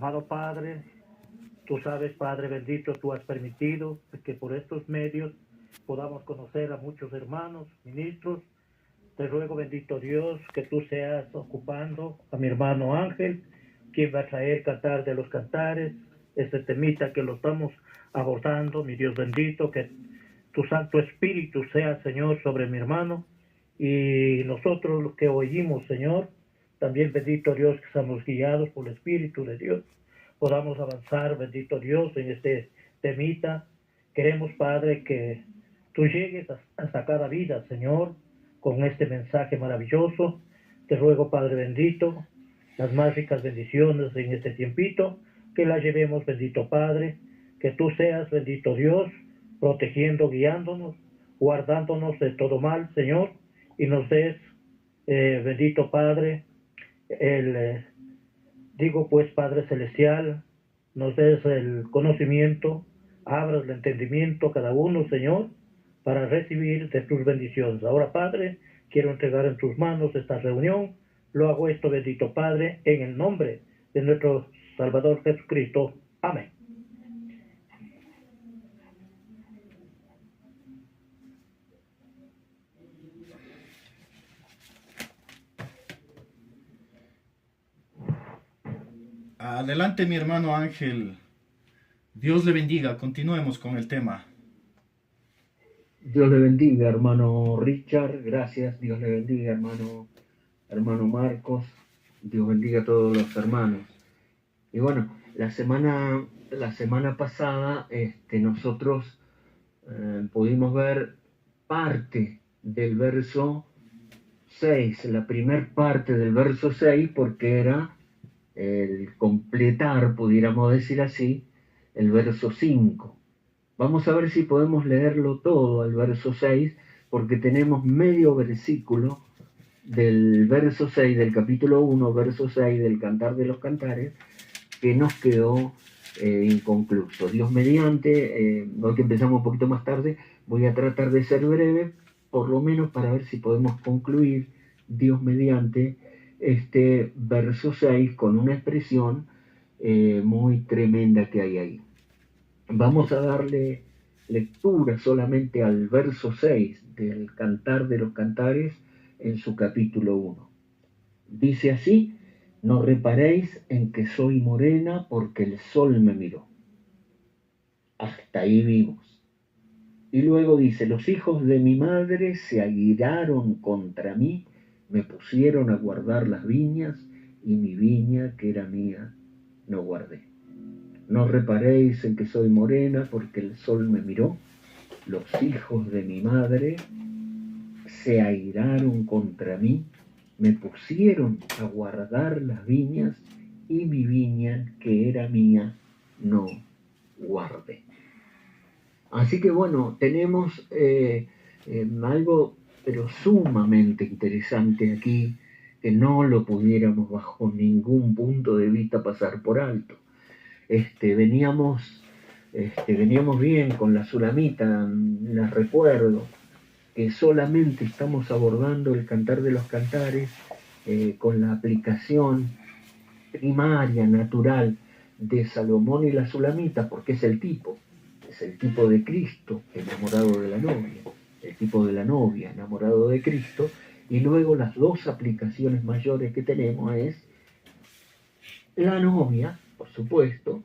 Amado Padre, tú sabes, Padre bendito, tú has permitido que por estos medios podamos conocer a muchos hermanos, ministros. Te ruego, bendito Dios, que tú seas ocupando a mi hermano Ángel, quien va a traer Cantar de los Cantares, este temita que lo estamos abordando, mi Dios bendito, que tu Santo Espíritu sea, Señor, sobre mi hermano, y nosotros los que oímos, Señor, también, bendito Dios, que estamos guiados por el Espíritu de Dios, podamos avanzar, bendito Dios, en este temita. Queremos, Padre, que tú llegues hasta cada vida, Señor, con este mensaje maravilloso. Te ruego, Padre bendito, las más ricas bendiciones en este tiempito, que las llevemos, bendito Padre, que tú seas, bendito Dios, protegiendo, guiándonos, guardándonos de todo mal, Señor, y nos des, bendito Padre, digo pues, Padre Celestial, nos des el conocimiento, abras el entendimiento a cada uno, Señor, para recibir de tus bendiciones. Ahora, Padre, quiero entregar en tus manos esta reunión. Lo hago esto, bendito Padre, en el nombre de nuestro Salvador Jesucristo. Amén. Adelante, mi hermano Ángel. Dios le bendiga. Continuemos con el tema. Dios le bendiga, hermano Richard. Gracias. Dios le bendiga, hermano Marcos. Dios bendiga a todos los hermanos. Y bueno, la semana pasada nosotros pudimos ver parte del verso 6, la primer parte del verso 6, porque era el completar, pudiéramos decir así, el verso 5. Vamos a ver si podemos leerlo todo al verso 6, porque tenemos medio versículo del verso 6 del capítulo 1, verso 6 del Cantar de los Cantares, que nos quedó inconcluso. Dios mediante, hoy que empezamos un poquito más tarde, voy a tratar de ser breve, por lo menos para ver si podemos concluir, Dios mediante, este verso 6 con una expresión muy tremenda que hay ahí. Vamos a darle lectura solamente al verso 6 del Cantar de los Cantares en su capítulo 1. Dice así: no reparéis en que soy morena, porque el sol me miró. Hasta ahí vimos. Y luego dice: los hijos de mi madre se airaron contra mí, me pusieron a guardar las viñas, y mi viña, que era mía, no guardé. No reparéis en que soy morena, porque el sol me miró. Los hijos de mi madre se airaron contra mí, me pusieron a guardar las viñas, y mi viña, que era mía, no guardé. Así que bueno, tenemos algo pero sumamente interesante aquí, que no lo pudiéramos bajo ningún punto de vista pasar por alto. Veníamos bien con la Sulamita, les recuerdo que solamente estamos abordando el Cantar de los Cantares con la aplicación primaria, natural, de Salomón y la Sulamita, porque es el tipo de Cristo enamorado de la novia, el tipo de la novia enamorado de Cristo, y luego las dos aplicaciones mayores que tenemos es la novia, por supuesto,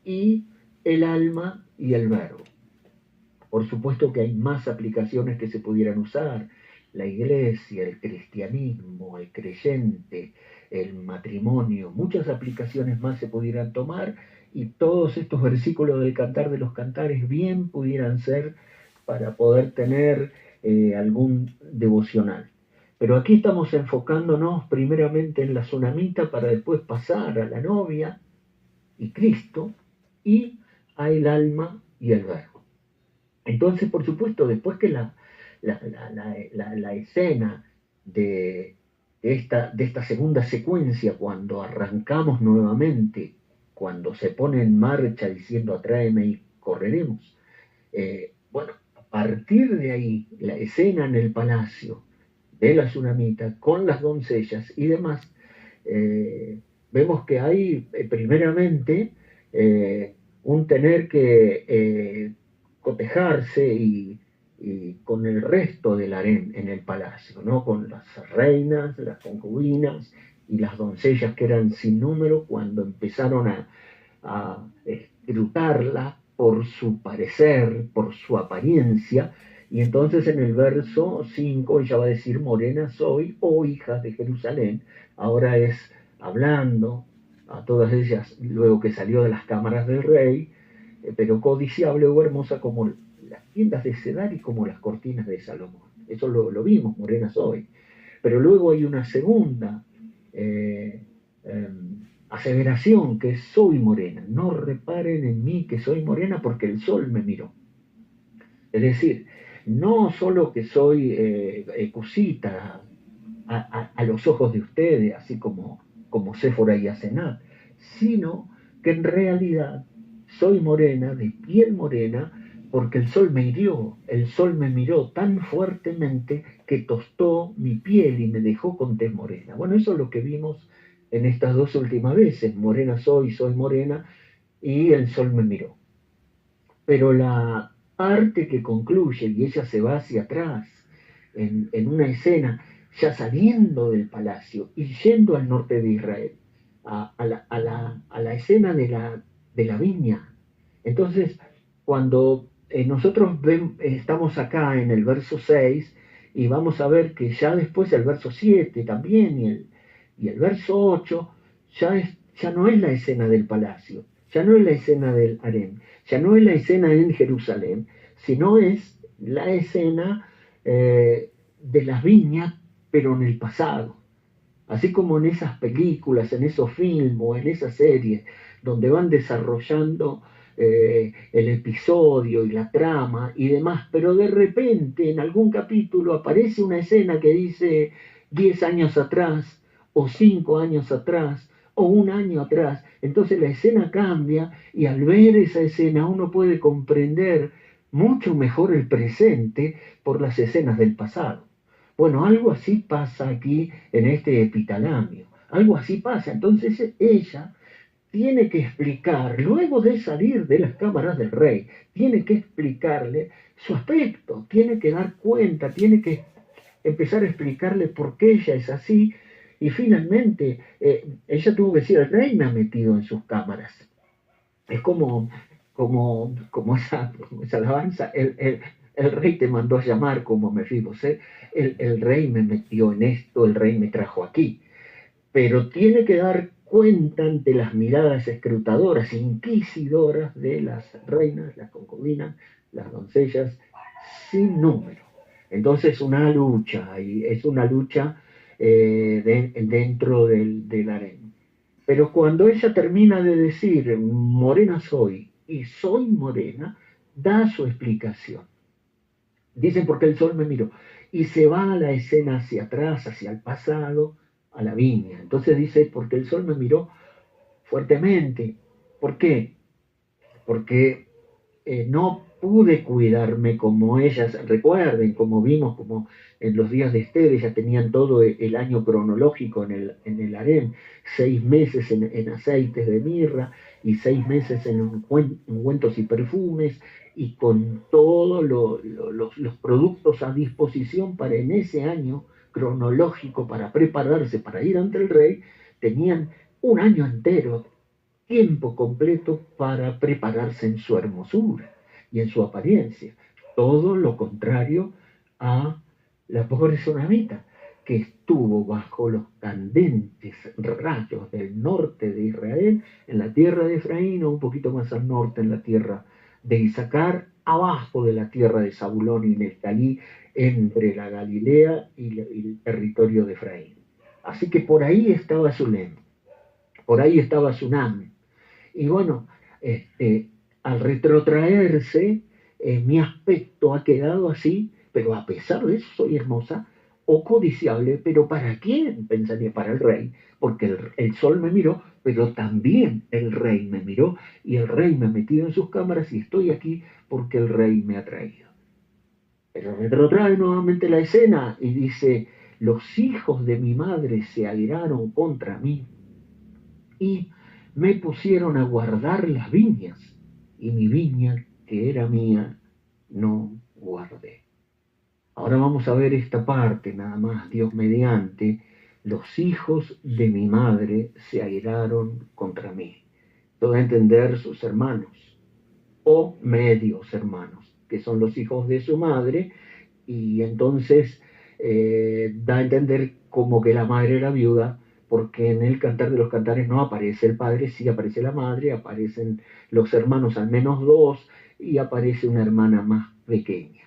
y el alma y el verbo. Por supuesto que hay más aplicaciones que se pudieran usar: la iglesia, el cristianismo, el creyente, el matrimonio, muchas aplicaciones más se pudieran tomar, y todos estos versículos del Cantar de los Cantares bien pudieran ser para poder tener algún devocional. Pero aquí estamos enfocándonos primeramente en la Sunamita, para después pasar a la novia y Cristo, y al alma y el verbo. Entonces, por supuesto, después que la escena de esta segunda secuencia, cuando arrancamos nuevamente, cuando se pone en marcha diciendo atráeme y correremos, bueno, a partir de ahí, la escena en el palacio de la Sunamita con las doncellas y demás, vemos que hay primeramente un tener que cotejarse y con el resto del harén en el palacio, ¿no? Con las reinas, las concubinas y las doncellas que eran sin número cuando empezaron a escrutarla por su parecer, por su apariencia, y entonces en el verso 5 ella va a decir, morena soy, oh hijas de Jerusalén, ahora es hablando a todas ellas luego que salió de las cámaras del rey, pero codiciable o hermosa como las tiendas de Cedar y como las cortinas de Salomón. Eso lo vimos, morena soy. Pero luego hay una segunda eh, eh, aseveración que es soy morena. No reparen en mí que soy morena porque el sol me miró. Es decir, no solo que soy cosita a los ojos de ustedes, así como Séfora y Asenat, sino que en realidad soy morena, de piel morena, porque el sol me hirió, el sol me miró tan fuertemente que tostó mi piel y me dejó con tez morena. Bueno, eso es lo que vimos en estas dos últimas veces, morena soy morena, y el sol me miró. Pero la parte que concluye, y ella se va hacia atrás, en una escena, ya saliendo del palacio y yendo al norte de Israel, a la escena de la viña. Entonces, cuando nosotros estamos acá en el verso 6 y vamos a ver que ya después el verso 7 también y el verso 8 ya no es la escena del palacio, ya no es la escena del harén, ya no es la escena en Jerusalén, sino es la escena de las viñas, pero en el pasado. Así como en esas películas, en esos films o en esas series, donde van desarrollando el episodio y la trama y demás, pero de repente en algún capítulo aparece una escena que dice 10 años atrás, o 5 años atrás, o un año atrás. Entonces la escena cambia y al ver esa escena uno puede comprender mucho mejor el presente por las escenas del pasado. Bueno, algo así pasa aquí en este epitalamio. Algo así pasa. Entonces ella tiene que explicar, luego de salir de las cámaras del rey, tiene que explicarle su aspecto, tiene que dar cuenta, tiene que empezar a explicarle por qué ella es así. Y finalmente, ella tuvo que decir, el rey me ha metido en sus cámaras. Es como esa alabanza, el rey te mandó a llamar como Mefibosé, el rey me metió en esto, el rey me trajo aquí. Pero tiene que dar cuenta ante las miradas escrutadoras, inquisidoras de las reinas, las concubinas, las doncellas, sin número. Entonces una lucha, y es una lucha dentro del harén. Pero cuando ella termina de decir morena soy y soy morena, da su explicación. Dicen porque el sol me miró. Y se va a la escena hacia atrás, hacia el pasado, a la viña. Entonces dice porque el sol me miró fuertemente. ¿Por qué? Porque no pude cuidarme como ellas, recuerden, como vimos, como en los días de Esther, ellas tenían todo el año cronológico en el harén, 6 meses en aceites de mirra y 6 meses en ungüentos y perfumes y con todos los productos a disposición para en ese año cronológico, para prepararse, para ir ante el rey, tenían un año entero, tiempo completo para prepararse en su hermosura y en su apariencia. Todo lo contrario a la pobre tsunamita, que estuvo bajo los candentes rayos del norte de Israel, en la tierra de Efraín, o un poquito más al norte, en la tierra de Isaacar, abajo de la tierra de Zabulón y Neftalí, entre la Galilea y el territorio de Efraín. Así que por ahí estaba Zulem, por ahí estaba Tsunami. Y bueno, al retrotraerse, mi aspecto ha quedado así, pero a pesar de eso soy hermosa o codiciable, pero ¿para quién? Pensaría, para el rey, porque el sol me miró, pero también el rey me miró y el rey me ha metido en sus cámaras y estoy aquí porque el rey me ha traído. Pero retrotrae nuevamente la escena y dice, los hijos de mi madre se airaron contra mí y me pusieron a guardar las viñas, y mi viña, que era mía, no guardé. Ahora vamos a ver esta parte, nada más, Dios mediante. Los hijos de mi madre se airaron contra mí. Todo a entender sus hermanos, o medios hermanos, que son los hijos de su madre, y entonces da a entender como que la madre era viuda, porque en el Cantar de los Cantares no aparece el padre, sí aparece la madre, aparecen los hermanos al menos dos, y aparece una hermana más pequeña.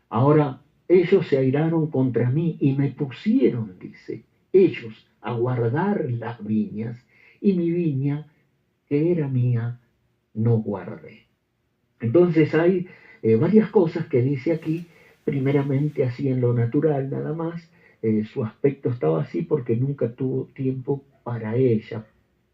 Ahora, ellos se airaron contra mí y me pusieron, dice, ellos a guardar las viñas, y mi viña, que era mía, no guardé. Entonces hay varias cosas que dice aquí, primeramente así en lo natural nada más, su aspecto estaba así porque nunca tuvo tiempo para ella,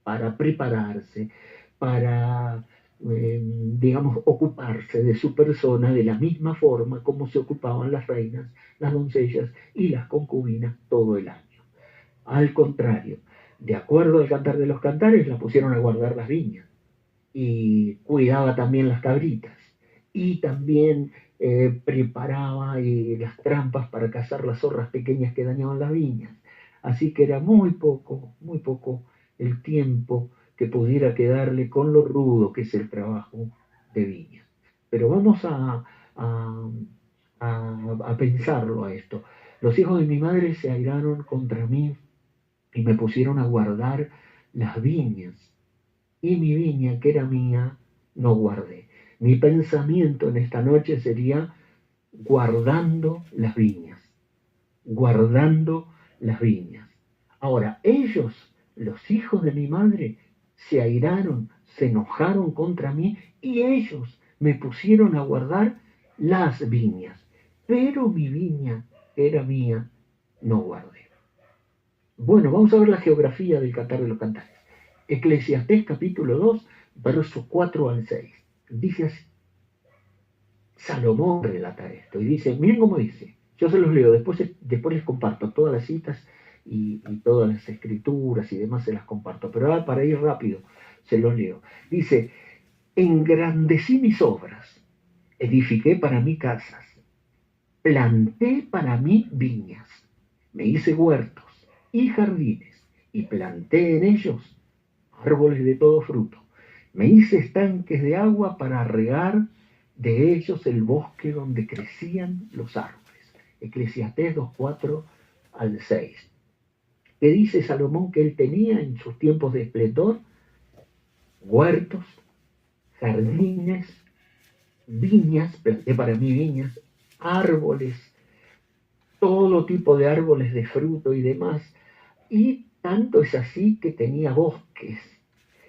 para prepararse, para, digamos, ocuparse de su persona de la misma forma como se ocupaban las reinas, las doncellas y las concubinas todo el año. Al contrario, de acuerdo al Cantar de los Cantares, la pusieron a guardar las viñas y cuidaba también las cabritas y también preparaba las trampas para cazar las zorras pequeñas que dañaban las viñas. Así que era muy poco el tiempo que pudiera quedarle con lo rudo que es el trabajo de viña. Pero vamos a, a pensarlo a esto. Los hijos de mi madre se airaron contra mí y me pusieron a guardar las viñas, y mi viña, que era mía, no guardé. Mi pensamiento en esta noche sería guardando las viñas, guardando las viñas. Ahora, ellos, los hijos de mi madre, se airaron, se enojaron contra mí, y ellos me pusieron a guardar las viñas, pero mi viña, que era mía, no guardé. Bueno, vamos a ver la geografía del Cantar de los Cantares. Eclesiastés capítulo 2, versos 4 al 6. Dice así. Salomón relata esto y dice, miren cómo dice, yo se los leo, después les comparto todas las citas y todas las escrituras y demás se las comparto, pero ahora para ir rápido se los leo. Dice, engrandecí mis obras, edifiqué para mí casas, planté para mí viñas, me hice huertos y jardines y planté en ellos árboles de todo fruto. Me hice estanques de agua para regar de ellos el bosque donde crecían los árboles. Eclesiastés 2:4 al 6. ¿Qué dice Salomón que él tenía en sus tiempos de esplendor? Huertos, jardines, viñas, planté para mí viñas, árboles, todo tipo de árboles de fruto y demás. Y tanto es así que tenía bosques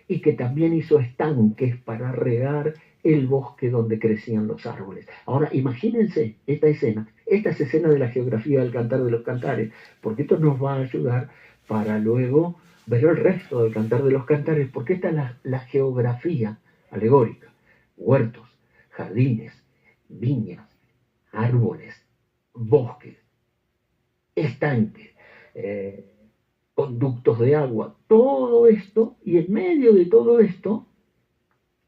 y que también hizo estanques para regar el bosque donde crecían los árboles. Ahora, imagínense esta escena. Esta es escena de la geografía del Cantar de los Cantares, porque esto nos va a ayudar para luego ver el resto del Cantar de los Cantares, porque esta es la geografía alegórica. Huertos, jardines, viñas, árboles, bosques, estanques, conductos de agua, todo esto, y en medio de todo esto,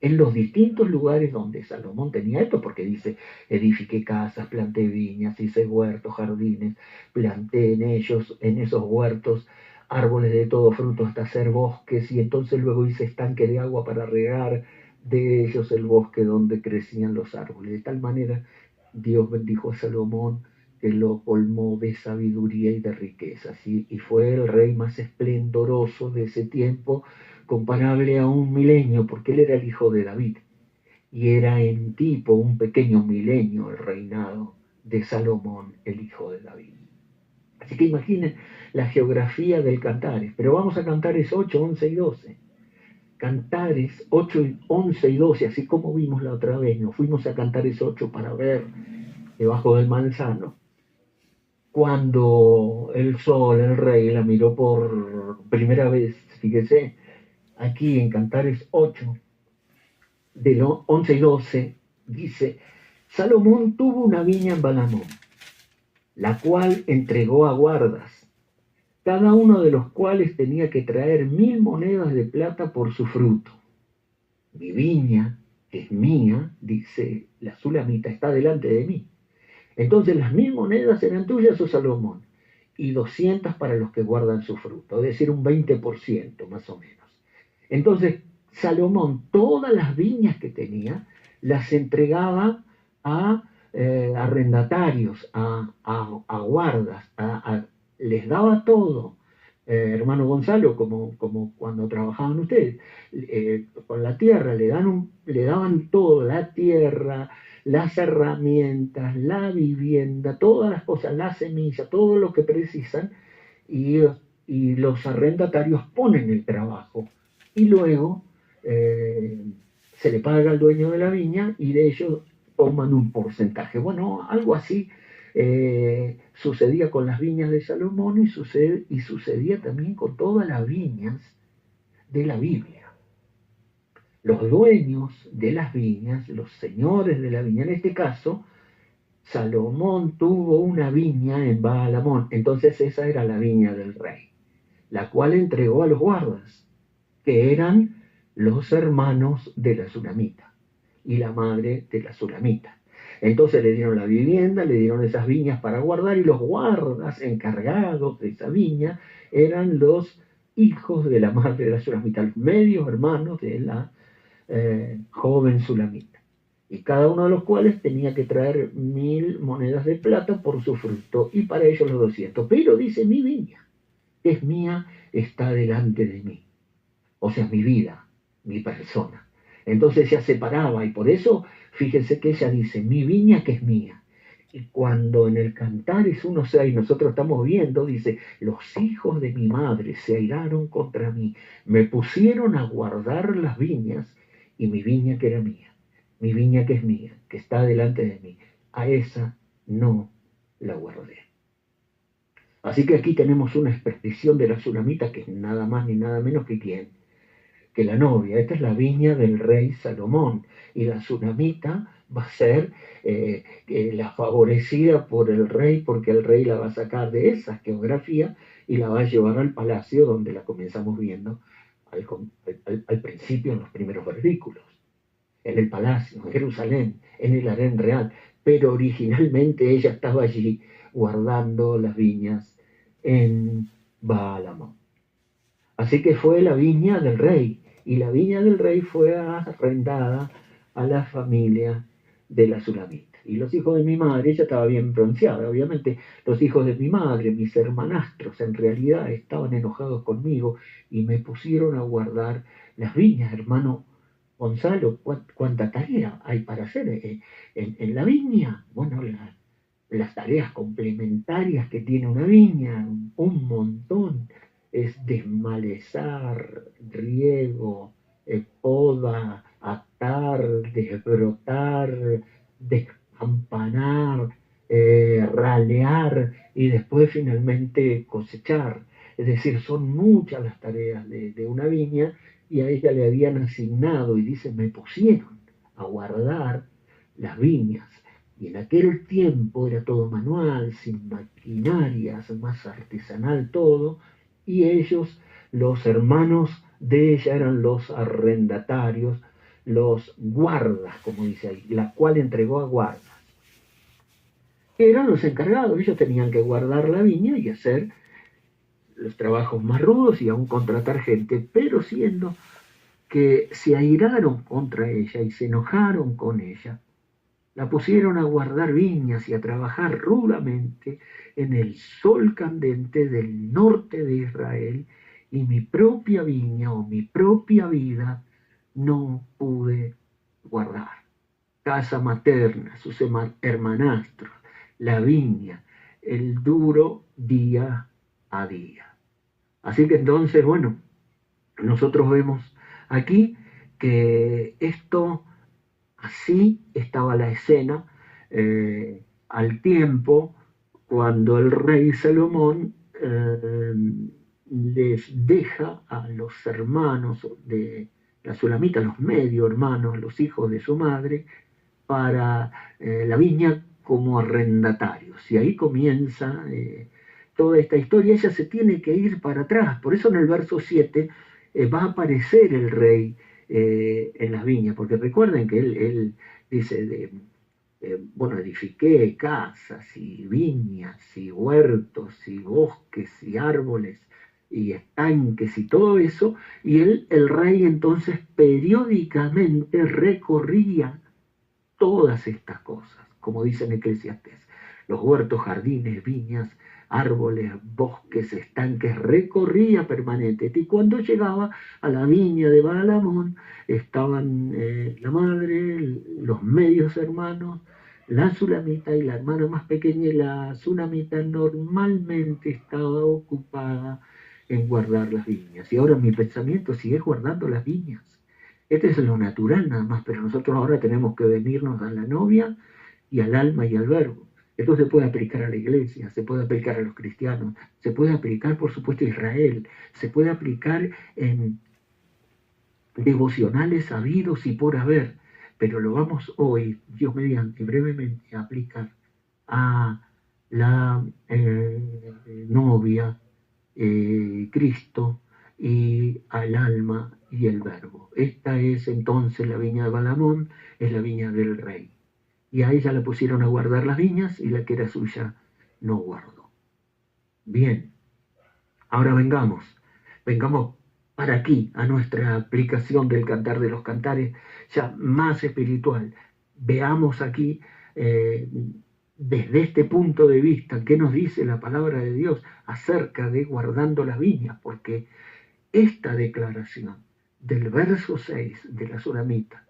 en los distintos lugares donde Salomón tenía esto, porque dice, edifiqué casas, planté viñas, hice huertos, jardines, planté en ellos, en esos huertos, árboles de todo fruto hasta hacer bosques, y entonces luego hice estanque de agua para regar de ellos el bosque donde crecían los árboles. De tal manera, Dios bendijo a Salomón, que lo colmó de sabiduría y de riquezas, y fue el rey más esplendoroso de ese tiempo, comparable a un milenio, porque él era el hijo de David, y era en tipo un pequeño milenio el reinado de Salomón, el hijo de David. Así que imaginen la geografía del Cantares, pero vamos a Cantares 8, 11 y 12. Cantares 8, 11 y 12, así como vimos la otra vez, nos fuimos a Cantares 8 para ver debajo del manzano, cuando el sol, el rey, la miró por primera vez. Fíjese, aquí en Cantares 8, del 11 y 12, dice, Salomón tuvo una viña en Balamón, la cual entregó a guardas, cada uno de los cuales tenía que traer 1000 monedas de plata por su fruto. Mi viña, que es mía, dice la Sulamita, está delante de mí. Entonces las 1000 monedas eran tuyas, oh Salomón, y 200 para los que guardan su fruto, es decir, un 20% más o menos. Entonces Salomón, todas las viñas que tenía, las entregaba a arrendatarios, a guardas, les daba todo. Hermano Gonzalo, como cuando trabajaban ustedes, con la tierra, le daban todo, la tierra, las herramientas, la vivienda, todas las cosas, la semilla, todo lo que precisan, y los arrendatarios ponen el trabajo, y luego se le paga al dueño de la viña y de ellos toman un porcentaje. Bueno, algo así sucedía con las viñas de Salomón y sucedía también con todas las viñas de la Biblia. Los dueños de las viñas, los señores de la viña, en este caso, Salomón tuvo una viña en Baal-Hamón, entonces esa era la viña del rey, la cual entregó a los guardas, que eran los hermanos de la Sulamita y la madre de la Sulamita. Entonces le dieron la vivienda, le dieron esas viñas para guardar, y los guardas encargados de esa viña eran los hijos de la madre de la Sulamita, los medios hermanos de la joven Sulamita, y cada uno de los cuales tenía que traer 1000 monedas de plata por su fruto, y para ellos los 200. Pero dice, mi viña, que es mía, está delante de mí. O sea, mi vida, mi persona. Entonces ella separaba, y por eso, fíjense que ella dice, mi viña que es mía. Y cuando en el Cantares 1:6 nosotros estamos viendo, dice, los hijos de mi madre se airaron contra mí, me pusieron a guardar las viñas, y mi viña que era mía, mi viña que es mía, que está delante de mí, a esa no la guardé. Así que aquí tenemos una expresión de la Sulamita, que es nada más ni nada menos que quién, que la novia. Esta es la viña del rey Salomón, y la Sulamita va a ser la favorecida por el rey, porque el rey la va a sacar de esa geografía y la va a llevar al palacio, donde la comenzamos viendo al principio, en los primeros versículos, en el palacio, en Jerusalén, en el harén real. Pero originalmente ella estaba allí guardando las viñas en Baal-Hamón. Así que fue la viña del rey, y la viña del rey fue arrendada a la familia de la Sulamita. Y los hijos de mi madre, ella estaba bien pronunciada, obviamente, los hijos de mi madre, mis hermanastros, en realidad estaban enojados conmigo y me pusieron a guardar las viñas. Hermano Gonzalo, ¿cuánta tarea hay para hacer en la viña? Bueno, las tareas complementarias que tiene una viña, un montón. Es desmalezar, riego, poda, atar, desbrotar, descampanar, ralear y después finalmente cosechar. Es decir, son muchas las tareas de una viña, y a ella le habían asignado, y dice, me pusieron a guardar las viñas. Y en aquel tiempo era todo manual, sin maquinarias, más artesanal todo, y ellos, los hermanos de ella, eran los arrendatarios, los guardas, como dice ahí, la cual entregó a guardas. Eran los encargados, ellos tenían que guardar la viña y hacer los trabajos más rudos y aún contratar gente, pero siendo que se airaron contra ella y se enojaron con ella, la pusieron a guardar viñas y a trabajar rudamente en el sol candente del norte de Israel, y mi propia viña o mi propia vida no pude guardar. Casa materna, sus hermanastros, la viña, el duro día a día. Así que entonces, bueno, nosotros vemos aquí que esto, así estaba la escena al tiempo cuando el rey Salomón les deja a los hermanos de la Sulamita, los medio hermanos, los hijos de su madre, para la viña como arrendatarios. Y ahí comienza toda esta historia, ella se tiene que ir para atrás. Por eso en el verso 7 va a aparecer el rey en las viñas, porque recuerden que él dice, bueno, edifiqué casas y viñas y huertos y bosques y árboles y estanques y todo eso, y el rey entonces periódicamente recorría todas estas cosas, como dice en Eclesiastés, los huertos, jardines, viñas, árboles, bosques, estanques, recorría permanentemente. Y cuando llegaba a la viña de Baalamón, estaban la madre, los medios hermanos, la sulamita y la hermana más pequeña, y la sulamita normalmente estaba ocupada en guardar las viñas. Y ahora mi pensamiento sigue guardando las viñas. Este es lo natural nada más, pero nosotros ahora tenemos que venirnos a la novia y al alma y al verbo. Esto se puede aplicar a la iglesia, se puede aplicar a los cristianos, se puede aplicar, por supuesto, a Israel, se puede aplicar en devocionales habidos y por haber, pero lo vamos hoy, Dios mediante, brevemente a aplicar a la novia, Cristo, y al alma y el verbo. Esta es entonces la viña de Baalamón, es la viña del rey. Y a ella la pusieron a guardar las viñas y la que era suya no guardó. Bien, ahora vengamos para aquí, a nuestra aplicación del Cantar de los Cantares, ya más espiritual. Veamos aquí, desde este punto de vista, qué nos dice la palabra de Dios acerca de guardando las viñas, porque esta declaración del verso 6 de la Sulamita,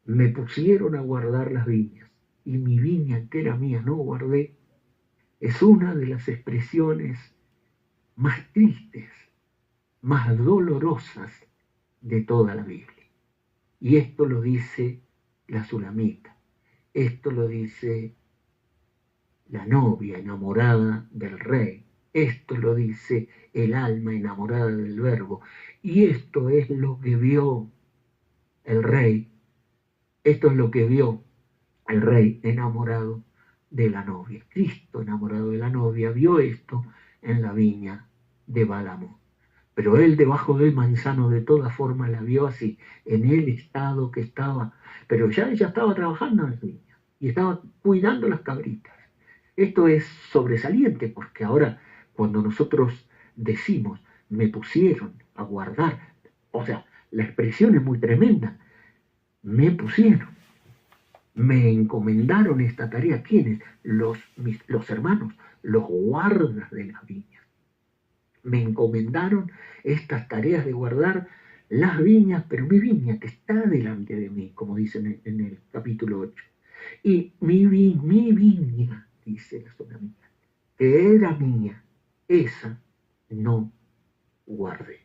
me pusieron a guardar las viñas y mi viña que era mía no guardé, es una de las expresiones más tristes, más dolorosas de toda la Biblia. Y esto lo dice la Sulamita, esto lo dice la novia enamorada del rey, esto lo dice el alma enamorada del verbo, y esto es lo que vio el rey. Esto es lo que vio el rey enamorado de la novia. Cristo enamorado de la novia vio esto en la viña de Baalamón. Pero él debajo del manzano de todas formas la vio así, en el estado que estaba. Pero ya ella estaba trabajando en la viña y estaba cuidando las cabritas. Esto es sobresaliente porque ahora cuando nosotros decimos me pusieron a guardar, o sea, la expresión es muy tremenda. Me pusieron, me encomendaron esta tarea. ¿Quiénes? Los hermanos, los guardas de las viñas. Me encomendaron estas tareas de guardar las viñas, pero mi viña que está delante de mí, como dicen en el capítulo 8. Y mi viña, dice la Sulamita, que era mía, esa no guardé.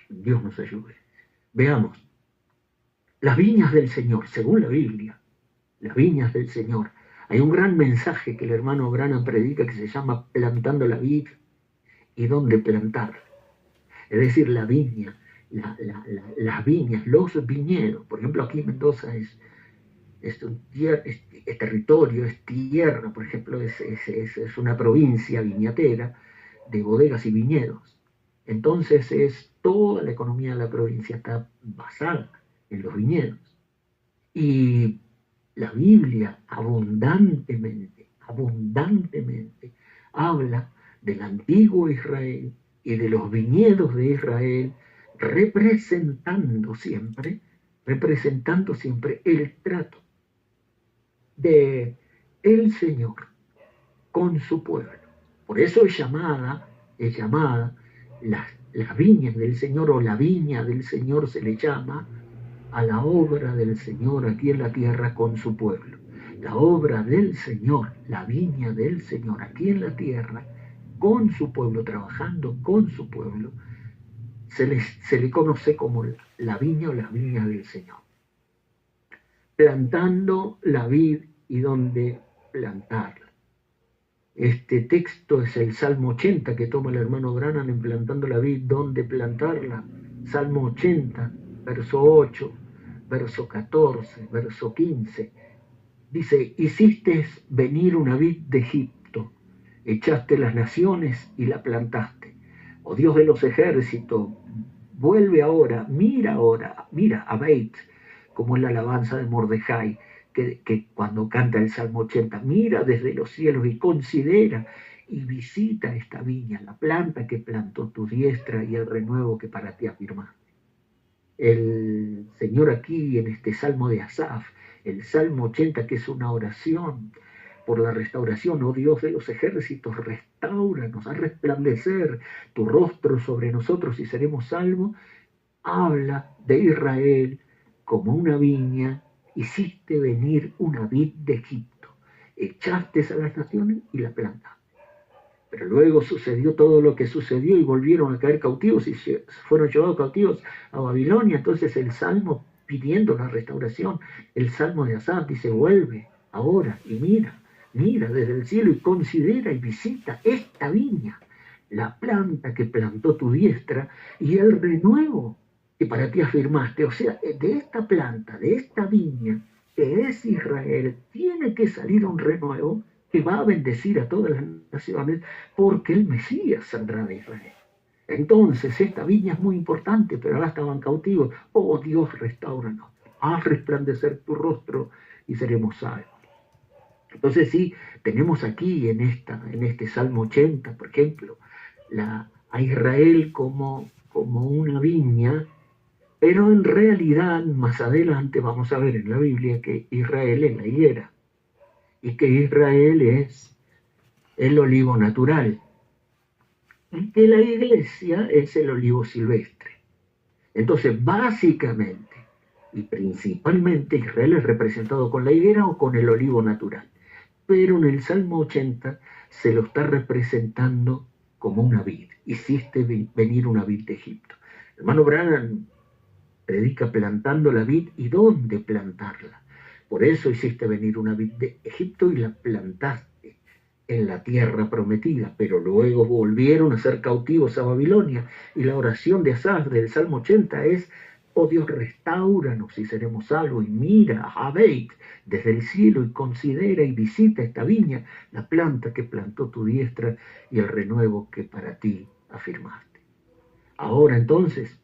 Dios nos ayude. Veamos. Las viñas del Señor, según la Biblia, las viñas del Señor. Hay un gran mensaje que el hermano Branham predica que se llama plantando la vid y dónde plantarla. Es decir, la viña, las viñas, los viñedos. Por ejemplo, aquí en Mendoza es territorio, es tierra, por ejemplo, es una provincia viñatera de bodegas y viñedos. Entonces toda la economía de la provincia está basada en los viñedos. Y la Biblia abundantemente habla del antiguo Israel y de los viñedos de Israel, representando siempre el trato de el Señor con su pueblo. Por eso es llamada las viñas del Señor, o la viña del Señor se le llama a la obra del Señor aquí en la tierra con su pueblo. La obra del Señor, la viña del Señor aquí en la tierra con su pueblo, trabajando con su pueblo, se le conoce como la viña o las viñas del Señor. Plantando la vid y donde plantarla. Este texto es el Salmo 80 que toma el hermano Branham en plantando la vid, donde plantarla. Salmo 80, verso 8, verso 14, verso 15. Dice, hiciste venir una vid de Egipto echaste las naciones y la plantaste. Oh Dios de los ejércitos, vuelve ahora, mira a Beit, como es la alabanza de Mordejai, que cuando canta el Salmo 80, mira desde los cielos y considera y visita esta viña, la planta que plantó tu diestra y el renuevo que para ti afirmaste. El Señor aquí en este Salmo de Asaf, el Salmo 80, que es una oración por la restauración, oh Dios de los ejércitos, restáuranos, haz resplandecer tu rostro sobre nosotros y seremos salvos, habla de Israel como una viña, hiciste venir una vid de Egipto, echaste a las naciones y la plantaste. Pero luego sucedió todo lo que sucedió y volvieron a caer cautivos y fueron llevados cautivos a Babilonia. Entonces el Salmo pidiendo la restauración, el Salmo de Asaf dice, vuelve ahora y mira desde el cielo y considera y visita esta viña, la planta que plantó tu diestra y el renuevo que para ti afirmaste. O sea, de esta planta, de esta viña que es Israel, tiene que salir un renuevo que va a bendecir a todas las naciones, porque el Mesías saldrá de Israel. Entonces, esta viña es muy importante, pero ahora estaban cautivos. Oh Dios, restáuranos, haz resplandecer tu rostro y seremos salvos. Entonces sí, tenemos aquí en este Salmo 80, por ejemplo, a Israel como una viña, pero en realidad más adelante vamos a ver en la Biblia que Israel es la higuera y que Israel es el olivo natural y que la iglesia es el olivo silvestre. Entonces, básicamente y principalmente Israel es representado con la higuera o con el olivo natural, pero en el Salmo 80 se lo está representando como una vid. Hiciste venir una vid de Egipto. El hermano Branham predica plantando la vid y dónde plantarla. Por eso hiciste venir una vid de Egipto y la plantaste en la tierra prometida, pero luego volvieron a ser cautivos a Babilonia. Y la oración de Asaf del Salmo 80 es, oh Dios, restáuranos y seremos salvos, y mira a Beit desde el cielo y considera y visita esta viña, la planta que plantó tu diestra y el renuevo que para ti afirmaste. Ahora entonces,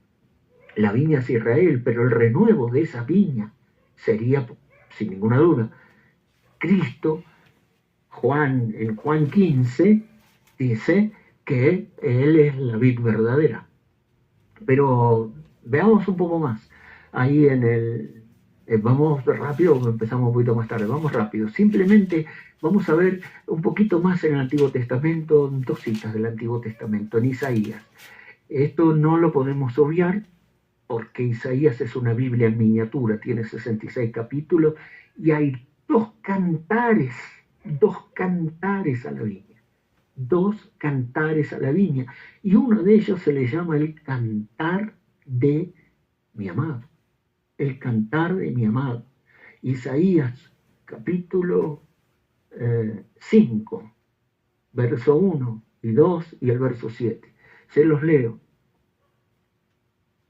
la viña es Israel, pero el renuevo de esa viña sería, sin ninguna duda, Cristo. En Juan 15 dice que Él es la vid verdadera. Pero veamos un poco más. Ahí vamos rápido, empezamos un poquito más tarde, vamos rápido. Simplemente vamos a ver un poquito más en el Antiguo Testamento, dos citas del Antiguo Testamento, en Isaías. Esto no lo podemos obviar porque Isaías es una Biblia en miniatura, tiene 66 capítulos y hay dos cantares a la viña. Dos cantares a la viña. Y uno de ellos se le llama el cantar de mi amado. El cantar de mi amado. Isaías capítulo 5, verso 1 y 2 y el verso 7. Se los leo.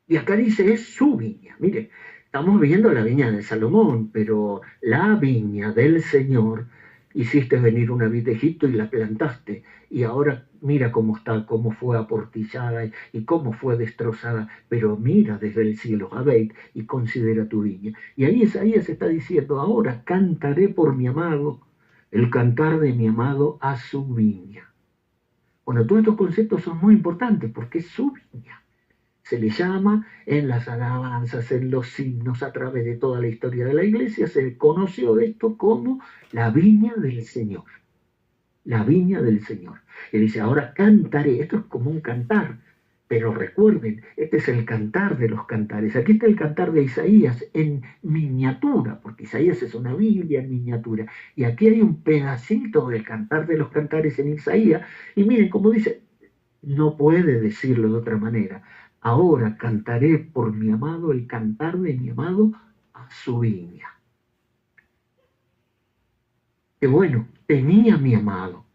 Y acá dice, es su viña. Mire, estamos viendo la viña de Salomón, pero la viña del Señor, hiciste venir una vid de Egipto y la plantaste. Y ahora mira cómo está, cómo fue aportillada y cómo fue destrozada. Pero mira desde el cielo a Beit y considera tu viña. Y ahí Isaías está diciendo, ahora cantaré por mi amado, el cantar de mi amado a su viña. Bueno, todos estos conceptos son muy importantes porque es su viña. Se le llama en las alabanzas, en los himnos, a través de toda la historia de la iglesia, se conoció esto como la viña del Señor. La viña del Señor. Y dice, ahora cantaré. Esto es como un cantar, pero recuerden, este es el cantar de los cantares. Aquí está el cantar de Isaías en miniatura, porque Isaías es una Biblia en miniatura. Y aquí hay un pedacito del cantar de los cantares en Isaías. Y miren cómo dice, no puede decirlo de otra manera. Ahora cantaré por mi amado, el cantar de mi amado a su viña. Que bueno, tenía mi amado.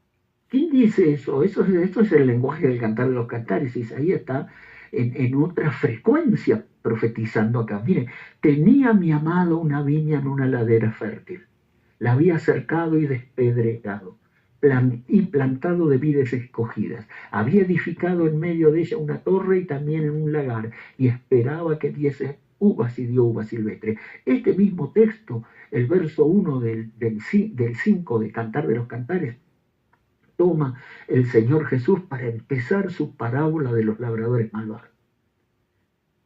¿Quién dice eso? Esto es el lenguaje del cantar de los cantares. Isaías está en otra frecuencia profetizando acá. Miren, tenía mi amado una viña en una ladera fértil. La había cercado y despedregado. y plantado de vides escogidas. Había edificado en medio de ella una torre y también en un lagar, y esperaba que diese uvas, y dio uvas silvestres. Este mismo texto, el verso 1 del 5 de Cantar de los Cantares, toma el Señor Jesús para empezar su parábola de los labradores malvados.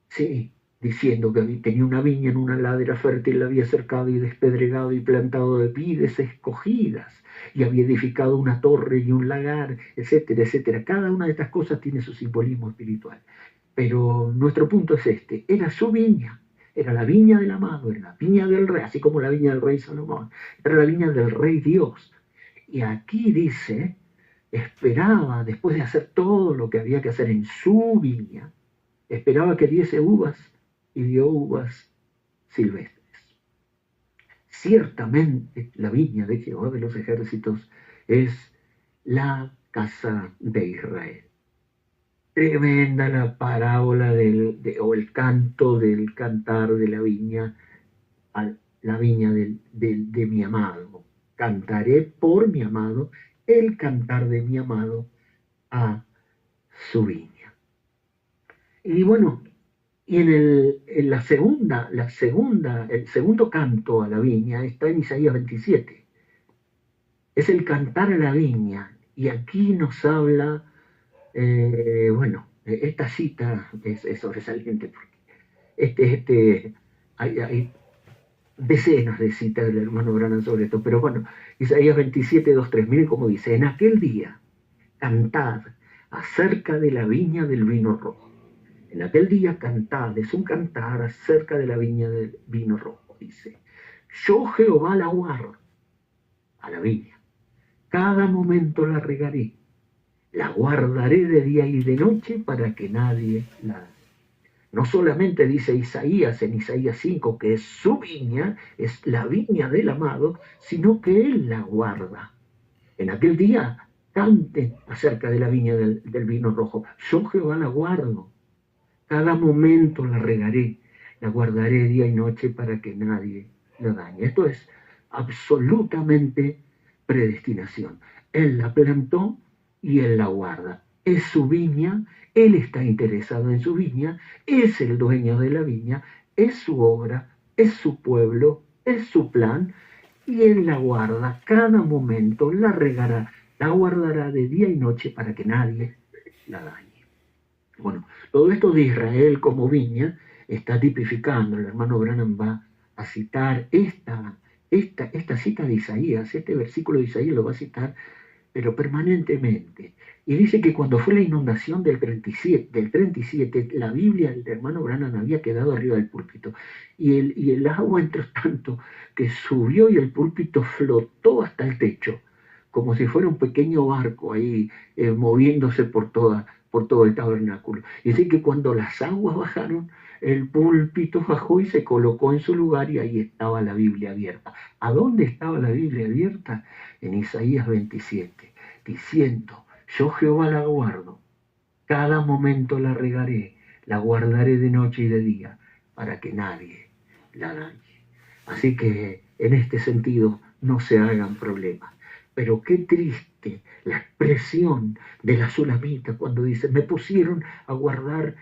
Sí, diciendo que tenía una viña en una ladera fértil, la había cercado y despedregado y plantado de vides escogidas, y había edificado una torre y un lagar, etcétera, etcétera. Cada una de estas cosas tiene su simbolismo espiritual. Pero nuestro punto es este: era su viña, era la viña del amado, era la viña del rey, así como la viña del rey Salomón, era la viña del rey Dios. Y aquí dice, esperaba, después de hacer todo lo que había que hacer en su viña, esperaba que diese uvas, y dio uvas silvestres. Ciertamente la viña de Jehová de los ejércitos es la casa de Israel. Tremenda la parábola o el canto del cantar de la viña, a la viña de mi amado. Cantaré por mi amado el cantar de mi amado a su viña. Y bueno, y el segundo canto a la viña está en Isaías 27. Es el cantar a la viña, y aquí nos habla, esta cita es sobresaliente, porque hay decenas de citas del hermano Branham sobre esto, pero bueno, Isaías 27, 2, 3, miren cómo dice: en aquel día cantad acerca de la viña del vino rojo. En aquel día cantad, es un cantar acerca de la viña del vino rojo, dice: yo Jehová la guardo, a la viña, cada momento la regaré, la guardaré de día y de noche para que nadie la dañe. No solamente dice Isaías en Isaías 5 que es su viña, es la viña del amado, sino que él la guarda. En aquel día canten acerca de la viña del vino rojo: yo Jehová la guardo, cada momento la regaré, la guardaré día y noche para que nadie la dañe. Esto es absolutamente predestinación. Él la plantó y él la guarda. Es su viña, él está interesado en su viña, es el dueño de la viña, es su obra, es su pueblo, es su plan, y él la guarda cada momento, la regará, la guardará de día y noche para que nadie la dañe. Bueno, todo esto de Israel como viña está tipificando. El hermano Branham va a citar esta cita de Isaías, este versículo de Isaías lo va a citar, pero permanentemente. Y dice que cuando fue la inundación del 37, la Biblia del hermano Branham había quedado arriba del púlpito. Y el agua entró tanto que subió y el púlpito flotó hasta el techo, como si fuera un pequeño barco ahí moviéndose por todo el tabernáculo. Y así que cuando las aguas bajaron, el púlpito bajó y se colocó en su lugar, y ahí estaba la Biblia abierta. ¿A dónde estaba la Biblia abierta? En Isaías 27, diciendo: yo Jehová la guardo, cada momento la regaré, la guardaré de noche y de día, para que nadie la dañe. Así que en este sentido no se hagan problemas. Pero qué triste la expresión de la Sulamita cuando dice: me pusieron a guardar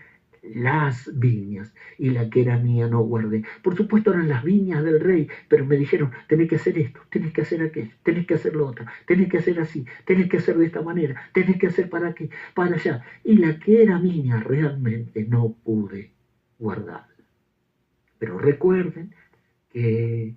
las viñas y la que era mía no guardé. Por supuesto eran las viñas del rey, pero me dijeron: tenés que hacer esto, tenés que hacer aquello, tenés que hacer lo otro, tenés que hacer así, tenés que hacer de esta manera, tenés que hacer para aquí, para allá. Y la que era mía realmente no pude guardarla. Pero recuerden que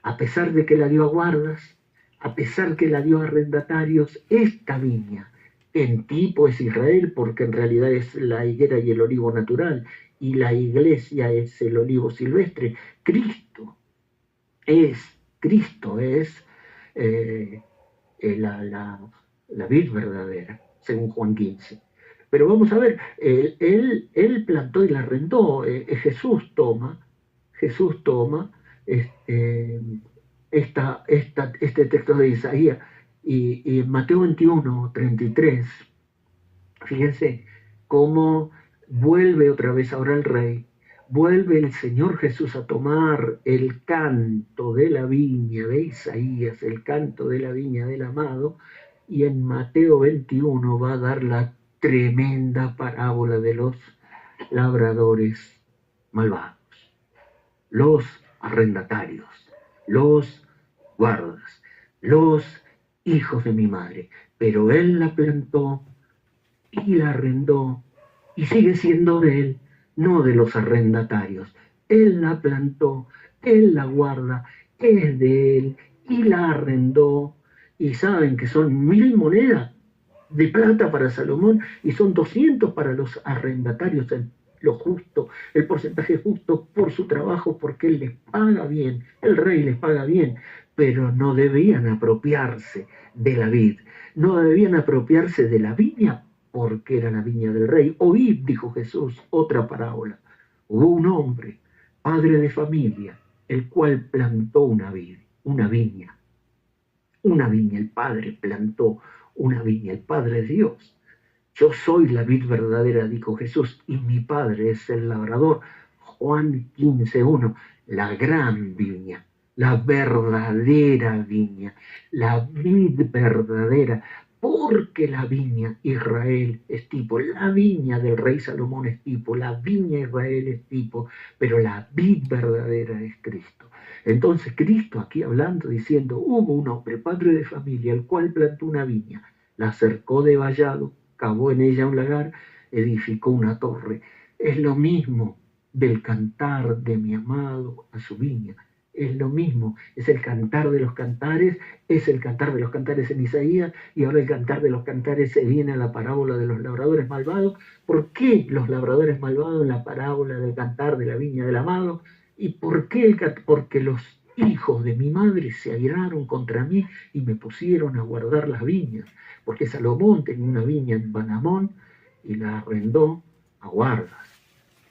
a pesar de que la dio a guardas, a pesar que la dio a arrendatarios, esta viña, en tipo es Israel, porque en realidad es la higuera y el olivo natural, y la iglesia es el olivo silvestre. Cristo es la vid verdadera, según Juan 15. Pero vamos a ver, él plantó y la arrendó. Jesús toma este texto de Isaías, y en Mateo 21, 33, fíjense cómo vuelve otra vez ahora el rey, vuelve el Señor Jesús a tomar el canto de la viña de Isaías, el canto de la viña del amado, y en Mateo 21 va a dar la tremenda parábola de los labradores malvados, los arrendatarios, los guardas, los hijos de mi madre. Pero él la plantó y la arrendó y sigue siendo de él, no de los arrendatarios. Él la plantó, él la guarda, es de él y la arrendó. Y saben que son 1000 monedas de plata para Salomón y son 200 para los arrendatarios, lo justo, el porcentaje justo por su trabajo, porque él les paga bien, el rey les paga bien, pero no debían apropiarse de la vid, no debían apropiarse de la viña porque era la viña del rey. Oíd, dijo Jesús, otra parábola. Hubo un hombre, padre de familia, el cual plantó una viña, el padre plantó una viña, el Padre es Dios. Yo soy la vid verdadera, dijo Jesús, y mi Padre es el labrador. Juan 15:1, la gran viña, la verdadera viña, la vid verdadera, porque la viña Israel es tipo, la viña del rey Salomón es tipo, la viña Israel es tipo, pero la vid verdadera es Cristo. Entonces Cristo aquí hablando, diciendo, hubo un hombre, padre de familia, el cual plantó una viña, la cercó de vallado, cavó en ella un lagar, edificó una torre. Es lo mismo del cantar de mi amado a su viña. Es lo mismo, es el cantar de los cantares, es el cantar de los cantares en Isaías, y ahora el cantar de los cantares se viene a la parábola de los labradores malvados. ¿Por qué los labradores malvados en la parábola del cantar de la viña del amado? ¿Y por qué? Porque los hijos de mi madre se airaron contra mí y me pusieron a guardar las viñas, porque Salomón tenía una viña en Banamón y la arrendó a guardas,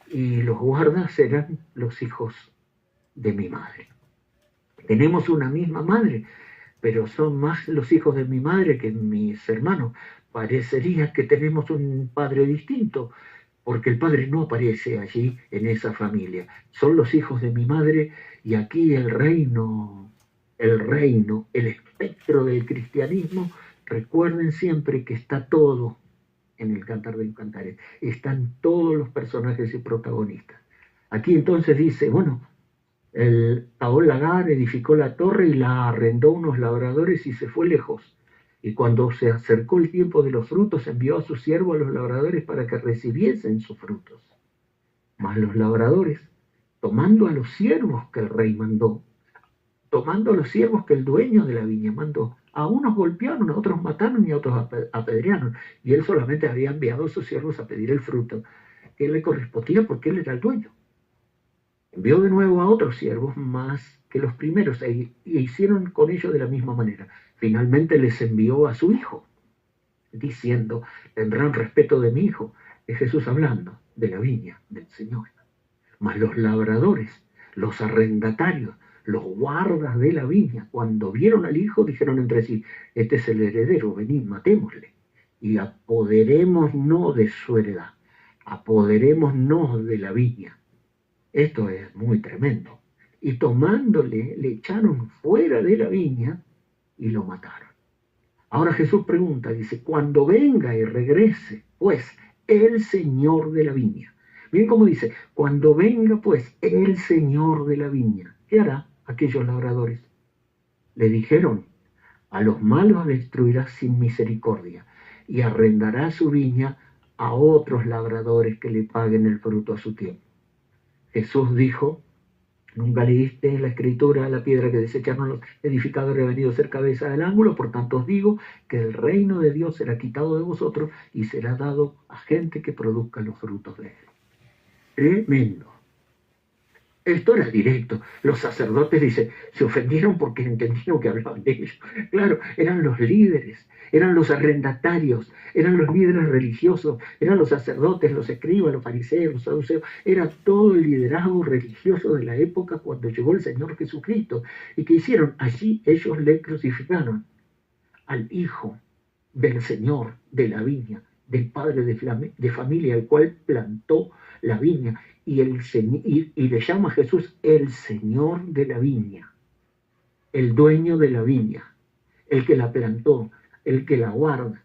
y los guardas eran los hijos de mi madre. Tenemos una misma madre, pero son más los hijos de mi madre que mis hermanos. Parecería que tenemos un padre distinto, porque el padre no aparece allí en esa familia. Son los hijos de mi madre, y aquí el reino, el espectro del cristianismo, recuerden siempre que está todo en el Cantar de los Cantares. Están todos los personajes y protagonistas. Aquí entonces dice, bueno, el Taol Lagar edificó la torre y la arrendó a unos labradores y se fue lejos. Y cuando se acercó el tiempo de los frutos, envió a su siervo a los labradores para que recibiesen sus frutos. Mas los labradores, tomando a los siervos que el rey mandó, tomando a los siervos que el dueño de la viña mandó, a unos golpearon, a otros mataron y a otros apedrearon. Y él solamente había enviado a sus siervos a pedir el fruto que le correspondía porque él era el dueño. Envió de nuevo a otros siervos más que los primeros e hicieron con ellos de la misma manera. Finalmente les envió a su hijo, diciendo, tendrán respeto de mi hijo. Es Jesús hablando de la viña del Señor. Mas los labradores, los arrendatarios, los guardas de la viña, cuando vieron al hijo, dijeron entre sí, este es el heredero, venid, matémosle, y apoderémonos de su heredad, apoderémonos de la viña. Esto es muy tremendo. Y tomándole, le echaron fuera de la viña y lo mataron. Ahora Jesús pregunta, dice, cuando venga y regrese, pues, el Señor de la viña. Miren cómo dice, cuando venga, pues, el Señor de la viña, ¿qué hará aquellos labradores? Le dijeron, a los malos destruirá sin misericordia y arrendará su viña a otros labradores que le paguen el fruto a su tiempo. Jesús dijo, nunca leíste en la escritura, la piedra que desecharon los edificadores ha venido a ser cabeza del ángulo, por tanto os digo que el reino de Dios será quitado de vosotros y será dado a gente que produzca los frutos de él. Tremendo. Esto era directo. Los sacerdotes, dice, se ofendieron porque entendieron que hablaban de ellos. Claro, eran los líderes, eran los arrendatarios, eran los líderes religiosos, eran los sacerdotes, los escribas, los fariseos, los saduceos. Era todo el liderazgo religioso de la época cuando llegó el Señor Jesucristo. ¿Y qué hicieron? Allí ellos le crucificaron al hijo del Señor de la viña, del padre de familia, el cual plantó la viña, y le llama a Jesús el Señor de la viña, el dueño de la viña, el que la plantó, el que la guarda.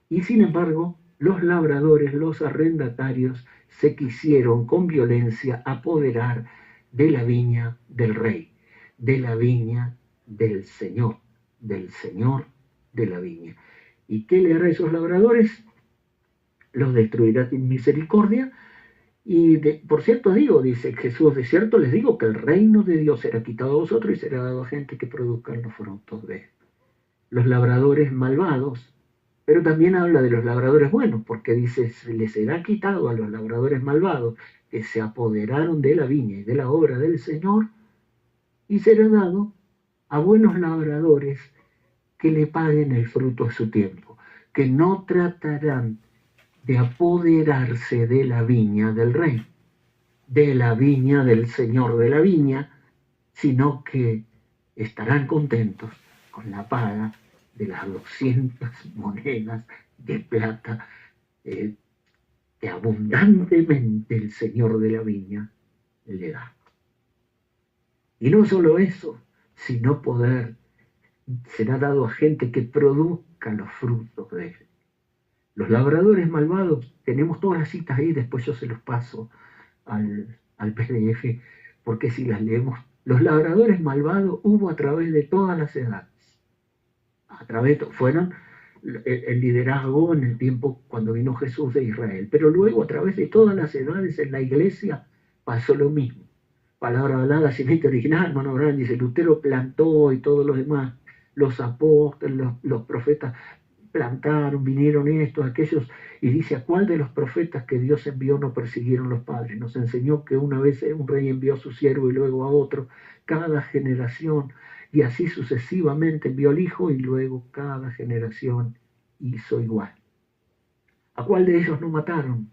Y sin embargo, los labradores, los arrendatarios, se quisieron con violencia apoderar de la viña del rey, de la viña del Señor de la viña. ¿Y qué le hará a esos labradores? Los destruirá sin misericordia. Y por cierto dice Jesús, de cierto les digo que el reino de Dios será quitado a vosotros y será dado a gente que produzcan los frutos de él. Los labradores malvados, pero también habla de los labradores buenos, porque dice, les será quitado a los labradores malvados que se apoderaron de la viña y de la obra del Señor, y será dado a buenos labradores que le paguen el fruto de su tiempo, que no tratarán de apoderarse de la viña del rey, de la viña del Señor de la viña, sino que estarán contentos con la paga de las 200 monedas de plata que abundantemente el Señor de la viña le da. Y no solo eso, sino poder será dado a gente que produzca los frutos de él. Los labradores malvados, tenemos todas las citas ahí, después yo se los paso al PDF, porque si las leemos, los labradores malvados hubo a través de todas las edades. Fueron el liderazgo en el tiempo cuando vino Jesús de Israel, pero luego a través de todas las edades en la iglesia pasó lo mismo. Palabra hablada, cimiento original, hermano Abraham dice, Lutero plantó y todos los demás, los apóstoles, los profetas plantaron, vinieron estos, aquellos, y dice, ¿a cuál de los profetas que Dios envió no persiguieron los padres? Nos enseñó que una vez un rey envió a su siervo y luego a otro, cada generación, y así sucesivamente envió al hijo y luego cada generación hizo igual. ¿A cuál de ellos no mataron?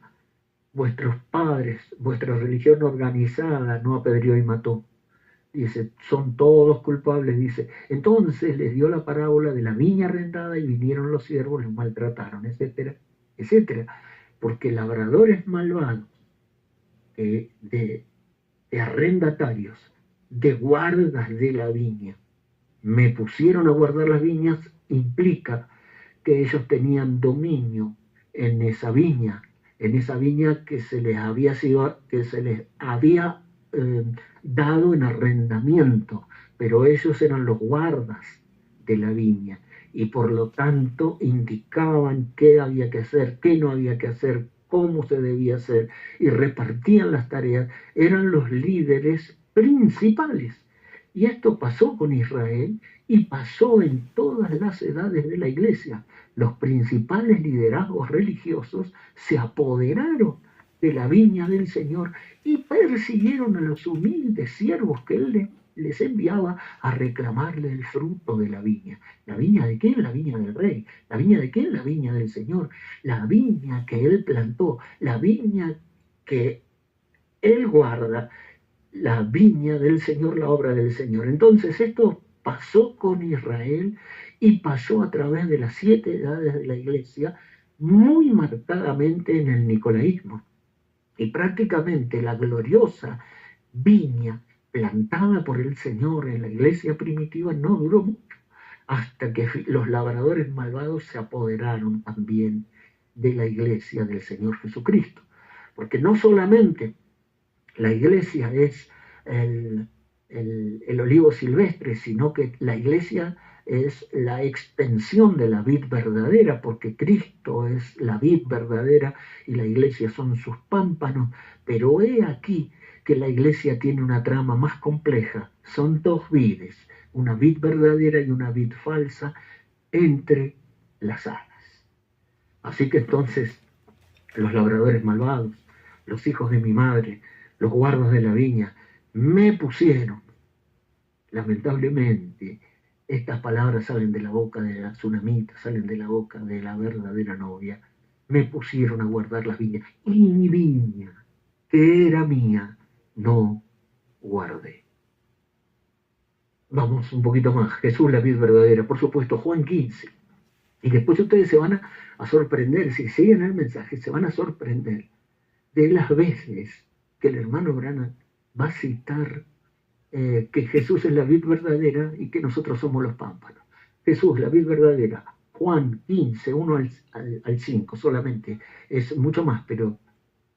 Vuestros padres, vuestra religión organizada no apedreó y mató. Dice, son todos culpables, dice. Entonces les dio la parábola de la viña arrendada y vinieron los siervos, los maltrataron, etcétera, etcétera. Porque labradores malvados, de arrendatarios, de guardas de la viña, me pusieron a guardar las viñas, implica que ellos tenían dominio en esa viña que se les había dado en arrendamiento, pero ellos eran los guardas de la viña y por lo tanto indicaban qué había que hacer, qué no había que hacer, cómo se debía hacer y repartían las tareas, eran los líderes principales. Y esto pasó con Israel y pasó en todas las edades de la iglesia. Los principales liderazgos religiosos se apoderaron de la viña del Señor y persiguieron a los humildes siervos que Él les enviaba a reclamarle el fruto de la viña. ¿La viña de quién? La viña del rey. ¿La viña de quién? La viña del Señor. La viña que Él plantó, la viña que Él guarda, la viña del Señor, la obra del Señor. Entonces esto pasó con Israel y pasó a través de las 7 edades de la iglesia, muy marcadamente en el nicolaísmo. Y prácticamente la gloriosa viña plantada por el Señor en la iglesia primitiva no duró mucho, hasta que los labradores malvados se apoderaron también de la iglesia del Señor Jesucristo. Porque no solamente la iglesia es el olivo silvestre, sino que la iglesia es la extensión de la vid verdadera, porque Cristo es la vid verdadera y la iglesia son sus pámpanos. Pero he aquí que la iglesia tiene una trama más compleja. Son 2 vides, una vid verdadera y una vid falsa entre las alas. Así que entonces los labradores malvados, los hijos de mi madre, los guardas de la viña, me pusieron, lamentablemente, estas palabras salen de la boca de la tsunamita, salen de la boca de la verdadera novia, me pusieron a guardar las viñas, y mi viña, que era mía, no guardé. Vamos un poquito más, Jesús la vid verdadera, por supuesto, Juan 15, y después ustedes se van a sorprender, si siguen el mensaje, se van a sorprender de las veces que el hermano Branham va a citar que Jesús es la vid verdadera y que nosotros somos los pámpanos. Jesús, la vid verdadera. Juan 15, 1 al 5 solamente. Es mucho más, pero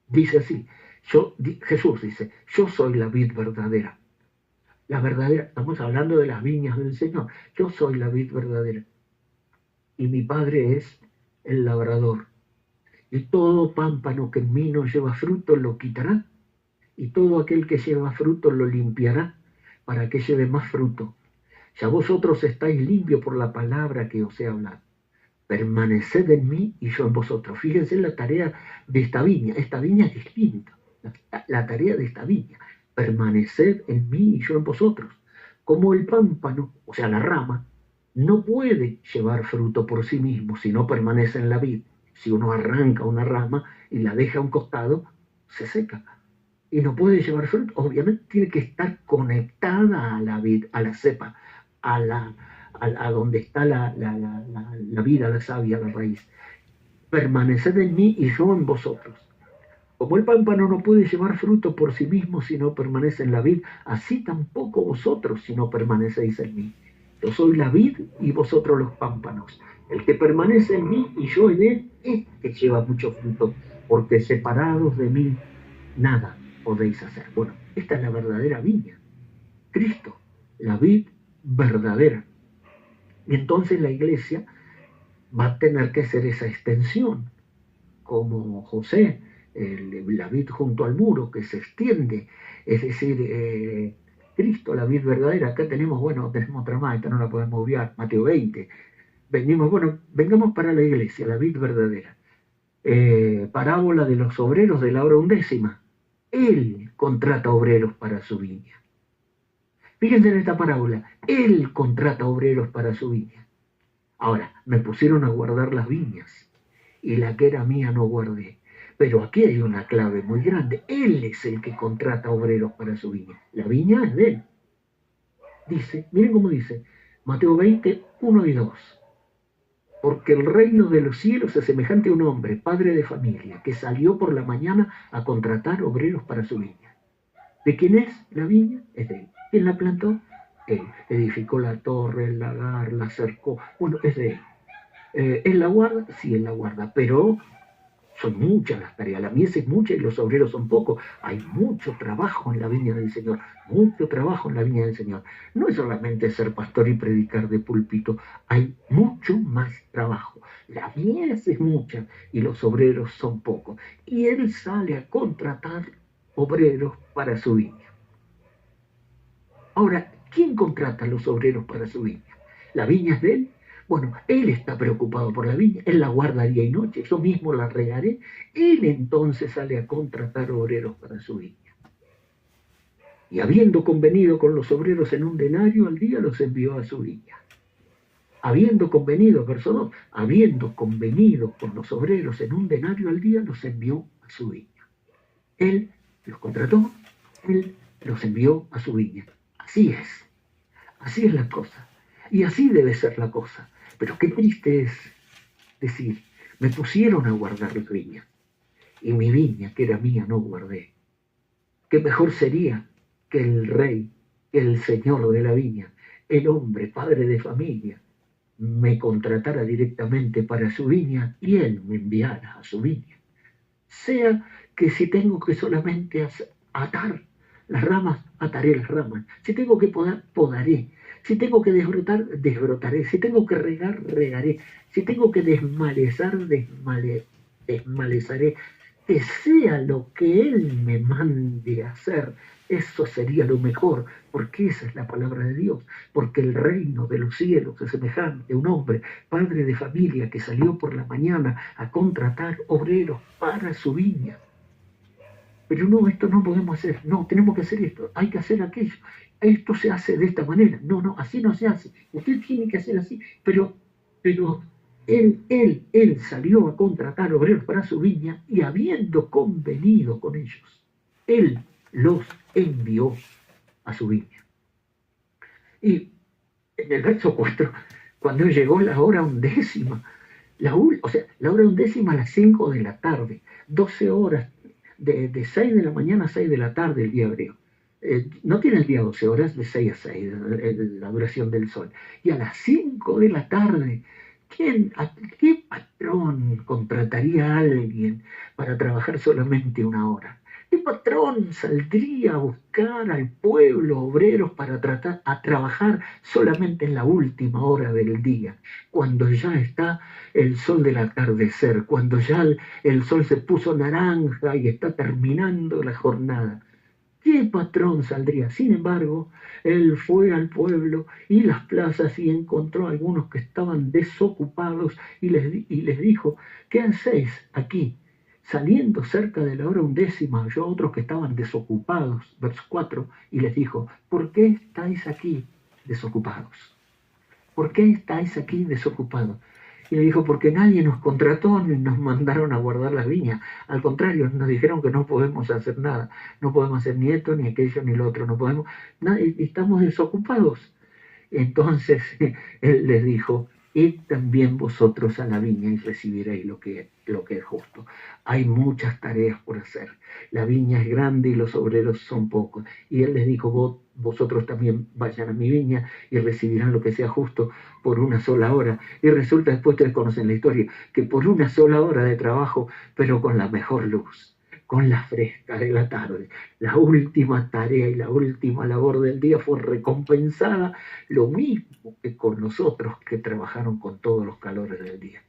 dice así. Jesús dice, yo soy la vid verdadera. La verdadera, estamos hablando de las viñas del Señor. Yo soy la vid verdadera. Y mi Padre es el labrador. Y todo pámpano que en mí no lleva fruto lo quitará. Y todo aquel que lleva fruto lo limpiará para que lleve más fruto. Ya vosotros estáis limpios por la palabra que os he hablado. Permaneced en mí y yo en vosotros. Fíjense en la tarea de esta viña. Esta viña es distinta. La tarea de esta viña. Permaneced en mí y yo en vosotros. Como el pámpano, o sea, la rama, no puede llevar fruto por sí mismo si no permanece en la vid. Si uno arranca una rama y la deja a un costado, se seca. Y no puede llevar fruto. Obviamente tiene que estar conectada a la vid, a la cepa, a donde está la vida, la savia, la raíz. Permaneced en mí y yo en vosotros. Como el pámpano no puede llevar fruto por sí mismo si no permanece en la vid, así tampoco vosotros si no permanecéis en mí. Yo soy la vid y vosotros los pámpanos. El que permanece en mí y yo en él, este lleva mucho fruto, porque separados de mí nada podéis hacer. Bueno, esta es la verdadera viña. Cristo, la vid verdadera. Y entonces la iglesia va a tener que hacer esa extensión, como José, la vid junto al muro, que se extiende, es decir, Cristo, la vid verdadera. Acá tenemos otra más, esta no la podemos obviar, Mateo 20. Vengamos para la iglesia, la vid verdadera. Parábola de los obreros de la hora undécima. Él contrata obreros para su viña. Fíjense en esta parábola, Él contrata obreros para su viña. Ahora, me pusieron a guardar las viñas y la que era mía no guardé. Pero aquí hay una clave muy grande. Él es el que contrata obreros para su viña. La viña es de Él. Dice, miren cómo dice, Mateo 20, 1 y 2. Porque el reino de los cielos es semejante a un hombre, padre de familia, que salió por la mañana a contratar obreros para su viña. ¿De quién es la viña? Es de Él. ¿Quién la plantó? Él. Edificó la torre, el lagar, la cercó. Bueno, es de Él. ¿Él la guarda? Sí, Él la guarda, pero son muchas las tareas. La mies es mucha y los obreros son pocos. Hay mucho trabajo en la viña del Señor. Mucho trabajo en la viña del Señor. No es solamente ser pastor y predicar de púlpito. Hay mucho más trabajo. La mies es mucha y los obreros son pocos. Y Él sale a contratar obreros para su viña. Ahora, ¿quién contrata a los obreros para su viña? ¿La viña es de Él? Bueno, Él está preocupado por la viña, Él la guarda día y noche, yo mismo la regaré. Él entonces sale a contratar obreros para su viña. Y habiendo convenido con los obreros en un denario al día, los envió a su viña. Habiendo convenido, verso 2, habiendo convenido con los obreros en un denario al día, los envió a su viña. Él los contrató, Él los envió a su viña. Así es la cosa. Y así debe ser la cosa. Pero qué triste es decir, me pusieron a guardar la viña, y mi viña, que era mía, no guardé. Qué mejor sería que el rey, el señor de la viña, el hombre, padre de familia, me contratara directamente para su viña y él me enviara a su viña. Sea que si tengo que solamente atar las ramas, ataré las ramas. Si tengo que podar, podaré. Si tengo que desbrotar, desbrotaré. Si tengo que regar, regaré. Si tengo que desmalezar, desmalezaré. Que sea lo que Él me mande a hacer, eso sería lo mejor, porque esa es la palabra de Dios. Porque el reino de los cielos es semejante a un hombre, padre de familia, que salió por la mañana a contratar obreros para su viña. Pero no, esto no podemos hacer, no, tenemos que hacer esto, hay que hacer aquello, esto se hace de esta manera, no, así no se hace, usted tiene que hacer así, pero él salió a contratar obreros para su viña y habiendo convenido con ellos, Él los envió a su viña. Y en el verso 4, cuando llegó la hora undécima, la hora undécima a las 5 de la tarde, 12 horas, de 6 de la mañana a 6 de la tarde el día hebreo. No tiene el día 12 horas, de 6 a 6, la duración del sol. Y a las 5 de la tarde, ¿qué patrón contrataría a alguien para trabajar solamente una hora? ¿Qué patrón saldría a buscar al pueblo obreros para trabajar solamente en la última hora del día, cuando ya está el sol del atardecer, cuando ya el sol se puso naranja y está terminando la jornada? ¿Qué patrón saldría? Sin embargo, él fue al pueblo y las plazas y encontró a algunos que estaban desocupados y les dijo, ¿qué hacéis aquí? Saliendo cerca de la hora 11, oyó a otros que estaban desocupados, verso 4, y les dijo, ¿por qué estáis aquí desocupados? ¿Por qué estáis aquí desocupados? Y le dijo, porque nadie nos contrató ni nos mandaron a guardar las viñas. Al contrario, nos dijeron que no podemos hacer nada. No podemos hacer ni esto, ni aquello, ni lo otro. No podemos, estamos desocupados. Entonces él les dijo, id también vosotros a la viña y recibiréis lo que es justo. Hay muchas tareas por hacer. La viña es grande y los obreros son pocos. Y él les dijo, vosotros también vayan a mi viña y recibirán lo que sea justo por una sola hora. Y resulta, después ustedes conocen la historia, que por una sola hora de trabajo, pero con la mejor luz, con la fresca de la tarde, la última tarea y la última labor del día fue recompensada, lo mismo que con los otros que trabajaron con todos los calores del día.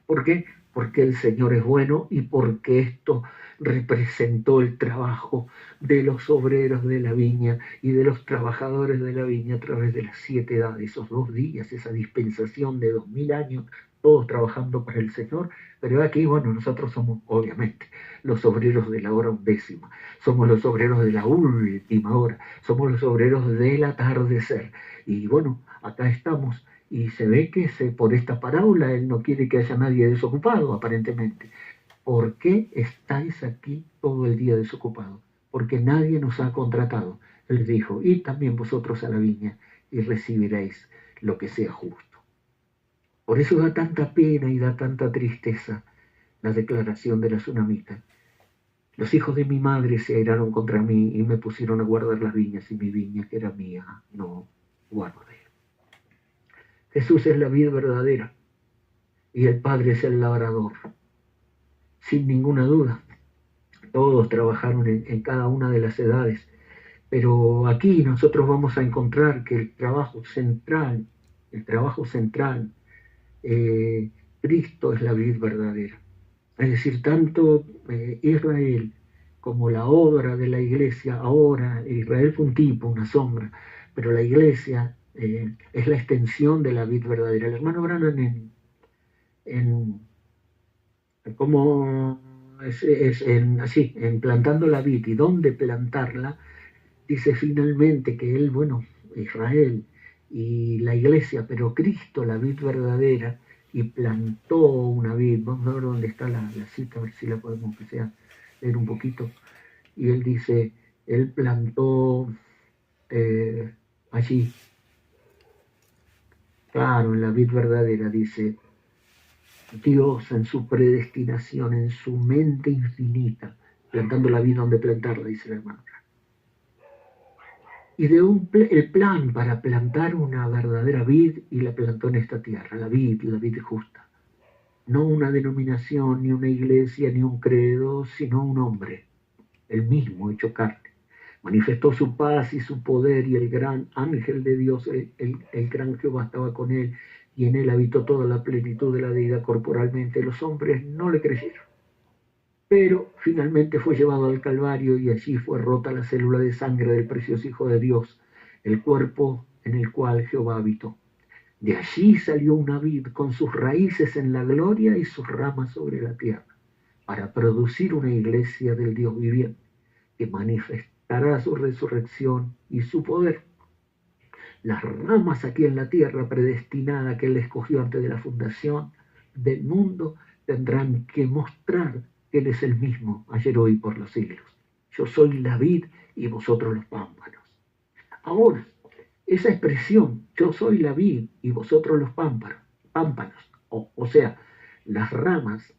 ¿Por qué? Porque el Señor es bueno y porque esto representó el trabajo de los obreros de la viña y de los trabajadores de la viña a través de las 7 edades, esos 2 días, esa dispensación de 2000 años, todos trabajando para el Señor. Pero aquí, bueno, nosotros somos obviamente los obreros de la hora 11, somos los obreros de la última hora, somos los obreros del atardecer. Y bueno, acá estamos. Y se ve que por esta parábola él no quiere que haya nadie desocupado, aparentemente. ¿Por qué estáis aquí todo el día desocupados? Porque nadie nos ha contratado. Él dijo, id también vosotros a la viña y recibiréis lo que sea justo. Por eso da tanta pena y da tanta tristeza la declaración de la tsunamita. Los hijos de mi madre se airaron contra mí y me pusieron a guardar las viñas, y mi viña, que era mía, no guardé. Jesús es la vid verdadera y el Padre es el labrador. Sin ninguna duda, todos trabajaron en cada una de las edades, pero aquí nosotros vamos a encontrar que el trabajo central, Cristo es la vid verdadera. Es decir, tanto Israel como la obra de la iglesia, ahora Israel fue un tipo, una sombra, pero la iglesia es la extensión de la vid verdadera. El hermano Branham en plantando la vid y dónde plantarla, dice finalmente que él, bueno, Israel y la iglesia, pero Cristo, la vid verdadera, y plantó una vid. Vamos a ver dónde está la cita, a ver si la podemos leer un poquito. Y él dice, él plantó allí, claro, en la vid verdadera, dice, Dios en su predestinación, en su mente infinita, plantando la vid donde plantarla, dice el hermano. Y el plan para plantar una verdadera vid, y la plantó en esta tierra, la vid justa. No una denominación, ni una iglesia, ni un credo, sino un hombre, el mismo hecho carne. Manifestó su paz y su poder, y el gran ángel de Dios, el gran Jehová, estaba con él, y en él habitó toda la plenitud de la deidad corporalmente. Los hombres no le creyeron, pero finalmente fue llevado al Calvario, y allí fue rota la célula de sangre del precioso Hijo de Dios, el cuerpo en el cual Jehová habitó. De allí salió una vid con sus raíces en la gloria y sus ramas sobre la tierra, para producir una iglesia del Dios viviente, que manifestará su resurrección y su poder. Las ramas aquí en la tierra, predestinada que él escogió antes de la fundación del mundo, tendrán que mostrar que él es el mismo, ayer, hoy, por los siglos. Yo soy la vid y vosotros los pámpanos. Ahora, esa expresión, yo soy la vid y vosotros los pámpanos, o sea, las ramas,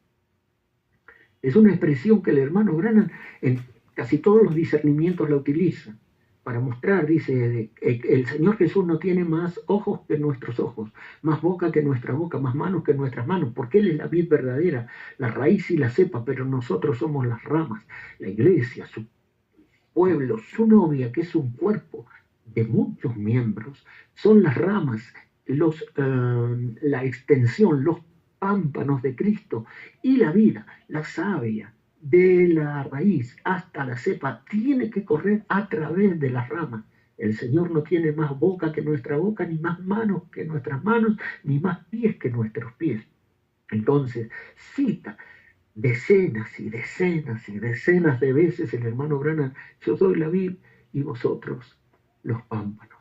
Es una expresión que el hermano Branham en casi todos los discernimientos la utiliza para mostrar, dice, el Señor Jesús no tiene más ojos que nuestros ojos, más boca que nuestra boca, más manos que nuestras manos, porque Él es la vid verdadera, la raíz y la cepa, pero nosotros somos las ramas, la iglesia, su pueblo, su novia, que es un cuerpo de muchos miembros, son las ramas, la extensión, los pámpanos de Cristo, y la vida, la savia, de la raíz hasta la cepa, tiene que correr a través de las ramas. El Señor no tiene más boca que nuestra boca, ni más manos que nuestras manos, ni más pies que nuestros pies. Entonces, cita decenas y decenas y decenas de veces el hermano Branham: yo soy la vid y vosotros los pámpanos.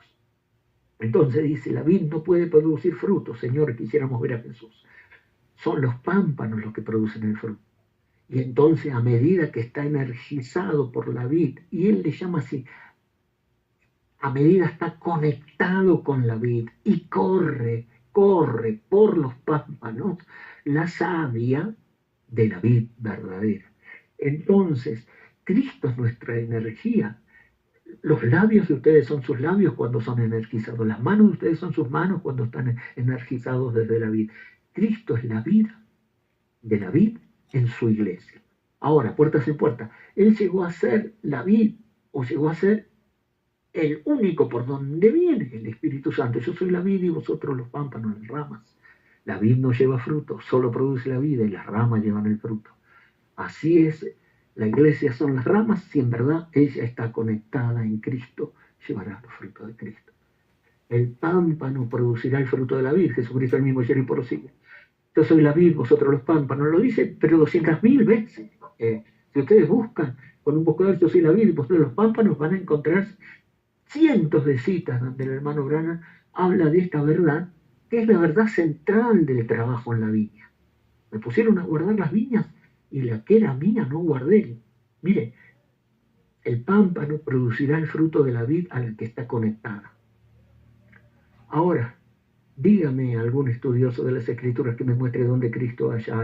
Entonces dice, la vid no puede producir frutos, Señor, quisiéramos ver a Jesús. Son los pámpanos los que producen el fruto. Y entonces, a medida que está energizado por la vid, y él le llama así, a medida está conectado con la vid y corre por los pámpanos, la savia de la vid verdadera. Entonces, Cristo es nuestra energía. Los labios de ustedes son sus labios cuando son energizados. Las manos de ustedes son sus manos cuando están energizados desde la vid. Cristo es la vida de la vid en su iglesia. Ahora, puertas en puerta, Él llegó a ser la vid, o llegó a ser el único por donde viene el Espíritu Santo. Yo soy la vid y vosotros los pámpanos, las ramas. La vid no lleva fruto, solo produce la vida, y las ramas llevan el fruto. Así es, la iglesia son las ramas, si en verdad ella está conectada en Cristo, llevará los frutos de Cristo. El pámpano producirá el fruto de la vid, Jesucristo el mismo ayer y por los siglos. Yo soy la vid, vosotros los pámpanos, lo dice, pero 200.000 veces. Si ustedes buscan con un buscador, yo soy la vid y vosotros los pámpanos, van a encontrar cientos de citas donde el hermano Branham habla de esta verdad, que es la verdad central del trabajo en la viña. Me pusieron a guardar las viñas y la que era mía no guardé. Mire, el pámpano producirá el fruto de la vid a la que está conectada. Ahora, dígame algún estudioso de las Escrituras que me muestre dónde Cristo haya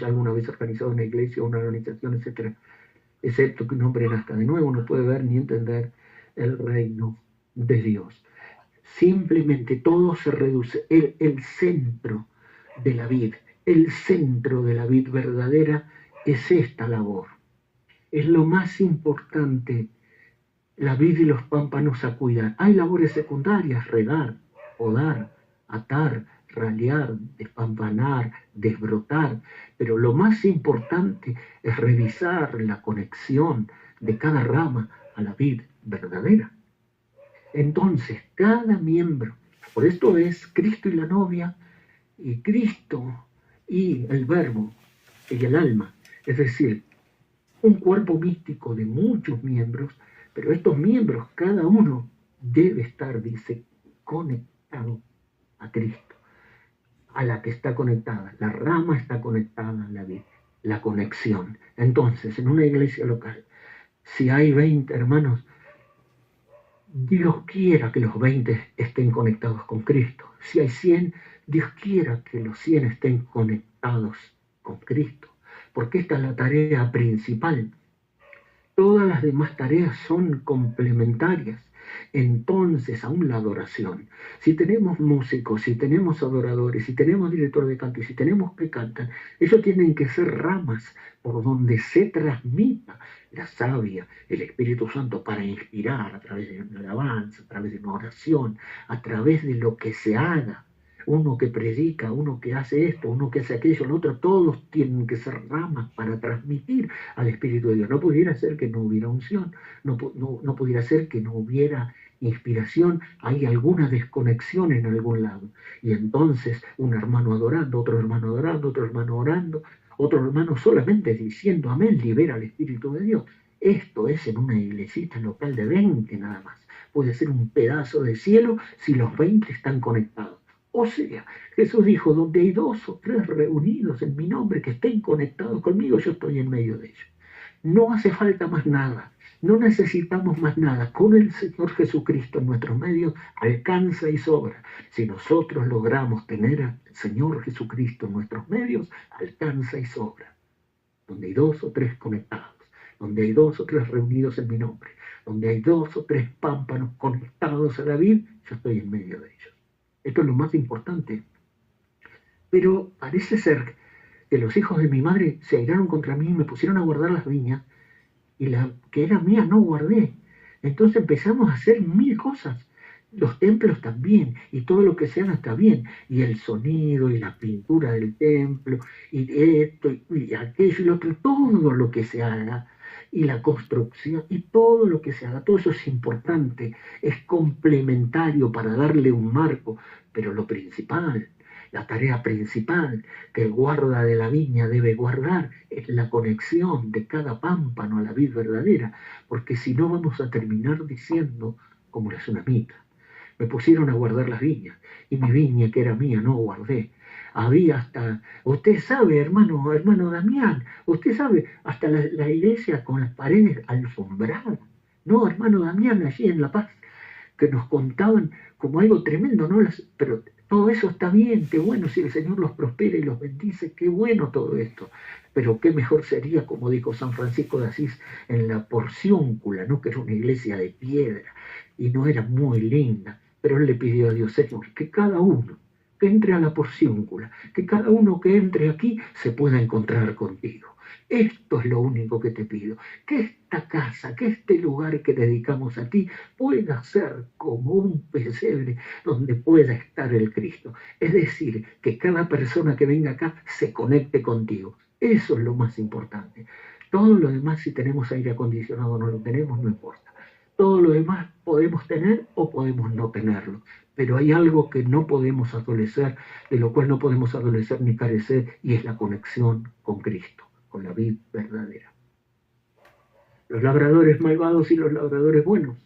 alguna vez organizado una iglesia o una organización, etc. Excepto que un hombre nazca de nuevo, no puede ver ni entender el reino de Dios. Simplemente todo se reduce. El centro de la vid, el centro de la vid verdadera es esta labor. Es lo más importante, la vid y los pámpanos a cuidar. Hay labores secundarias: regar, podar, atar, ralear, despampanar, desbrotar, pero lo más importante es revisar la conexión de cada rama a la vid verdadera. Entonces, cada miembro, por esto es Cristo y la novia, y Cristo y el verbo y el alma, es decir, un cuerpo místico de muchos miembros, pero estos miembros, cada uno debe estar, dice, conectado a Cristo, a la que está conectada. La rama está conectada a la vid, la conexión. Entonces, en una iglesia local, si hay 20 hermanos, Dios quiera que los 20 estén conectados con Cristo. Si hay 100, Dios quiera que los 100 estén conectados con Cristo, porque esta es la tarea principal. Todas las demás tareas son complementarias. Entonces, aún la adoración, si tenemos músicos, si tenemos adoradores, si tenemos director de canto y si tenemos que cantan, ellos tienen que ser ramas por donde se transmita la savia, el Espíritu Santo, para inspirar a través de una alabanza, a través de una oración, a través de lo que se haga. Uno que predica, uno que hace esto, uno que hace aquello, el otro, todos tienen que ser ramas para transmitir al Espíritu de Dios. No pudiera ser que no hubiera unción, no pudiera ser que no hubiera inspiración, hay alguna desconexión en algún lado. Y entonces un hermano adorando, otro hermano adorando, otro hermano orando, otro hermano solamente diciendo amén, libera al Espíritu de Dios. Esto es en una iglesita local de 20 nada más. Puede ser un pedazo de cielo si los 20 están conectados. O sea, Jesús dijo, donde hay 2 o 3 reunidos en mi nombre que estén conectados conmigo, yo estoy en medio de ellos. No hace falta más nada, no necesitamos más nada. Con el Señor Jesucristo en nuestros medios alcanza y sobra. Si nosotros logramos tener al Señor Jesucristo en nuestros medios, alcanza y sobra. donde hay 2 o 3 conectados, donde hay 2 o 3 reunidos en mi nombre, donde hay 2 o 3 pámpanos conectados a la vid, yo estoy en medio de ellos. Esto es lo más importante. Pero parece ser que los hijos de mi madre se airaron contra mí y me pusieron a guardar las viñas, y la que era mía no guardé. Entonces empezamos a hacer 1000 cosas. Los templos también, y todo lo que se haga está bien, y el sonido, y la pintura del templo, y esto, y aquello, y lo otro, todo lo que se haga, y la construcción, y todo lo que se haga, todo eso es importante, es complementario para darle un marco, pero lo principal, la tarea principal que el guarda de la viña debe guardar es la conexión de cada pámpano a la vid verdadera, porque si no vamos a terminar diciendo como la tsunamita. Me pusieron a guardar las viñas, y mi viña que era mía no guardé. Había hasta, usted sabe, hermano Damián, usted sabe, hasta la iglesia con las paredes alfombradas. No, hermano Damián, allí en La Paz, que nos contaban como algo tremendo, ¿no? Pero todo eso está bien, qué bueno, si el Señor los prospera y los bendice, qué bueno todo esto. Pero qué mejor sería, como dijo San Francisco de Asís, en la Porciúncula, ¿no? Que era una iglesia de piedra y no era muy linda. Pero él le pidió a Dios, Señor, que cada uno que entre a la Porciúncula, que cada uno que entre aquí se pueda encontrar contigo. Esto es lo único que te pido, que esta casa, que este lugar que dedicamos a ti pueda ser como un pesebre donde pueda estar el Cristo. Es decir, que cada persona que venga acá se conecte contigo. Eso es lo más importante. Todo lo demás, si tenemos aire acondicionado o no lo tenemos, no importa. Todo lo demás podemos tener o podemos no tenerlo, pero hay algo que no podemos adolecer, de lo cual no podemos adolecer ni carecer, y es la conexión con Cristo, con la vid verdadera. Los labradores malvados y los labradores buenos,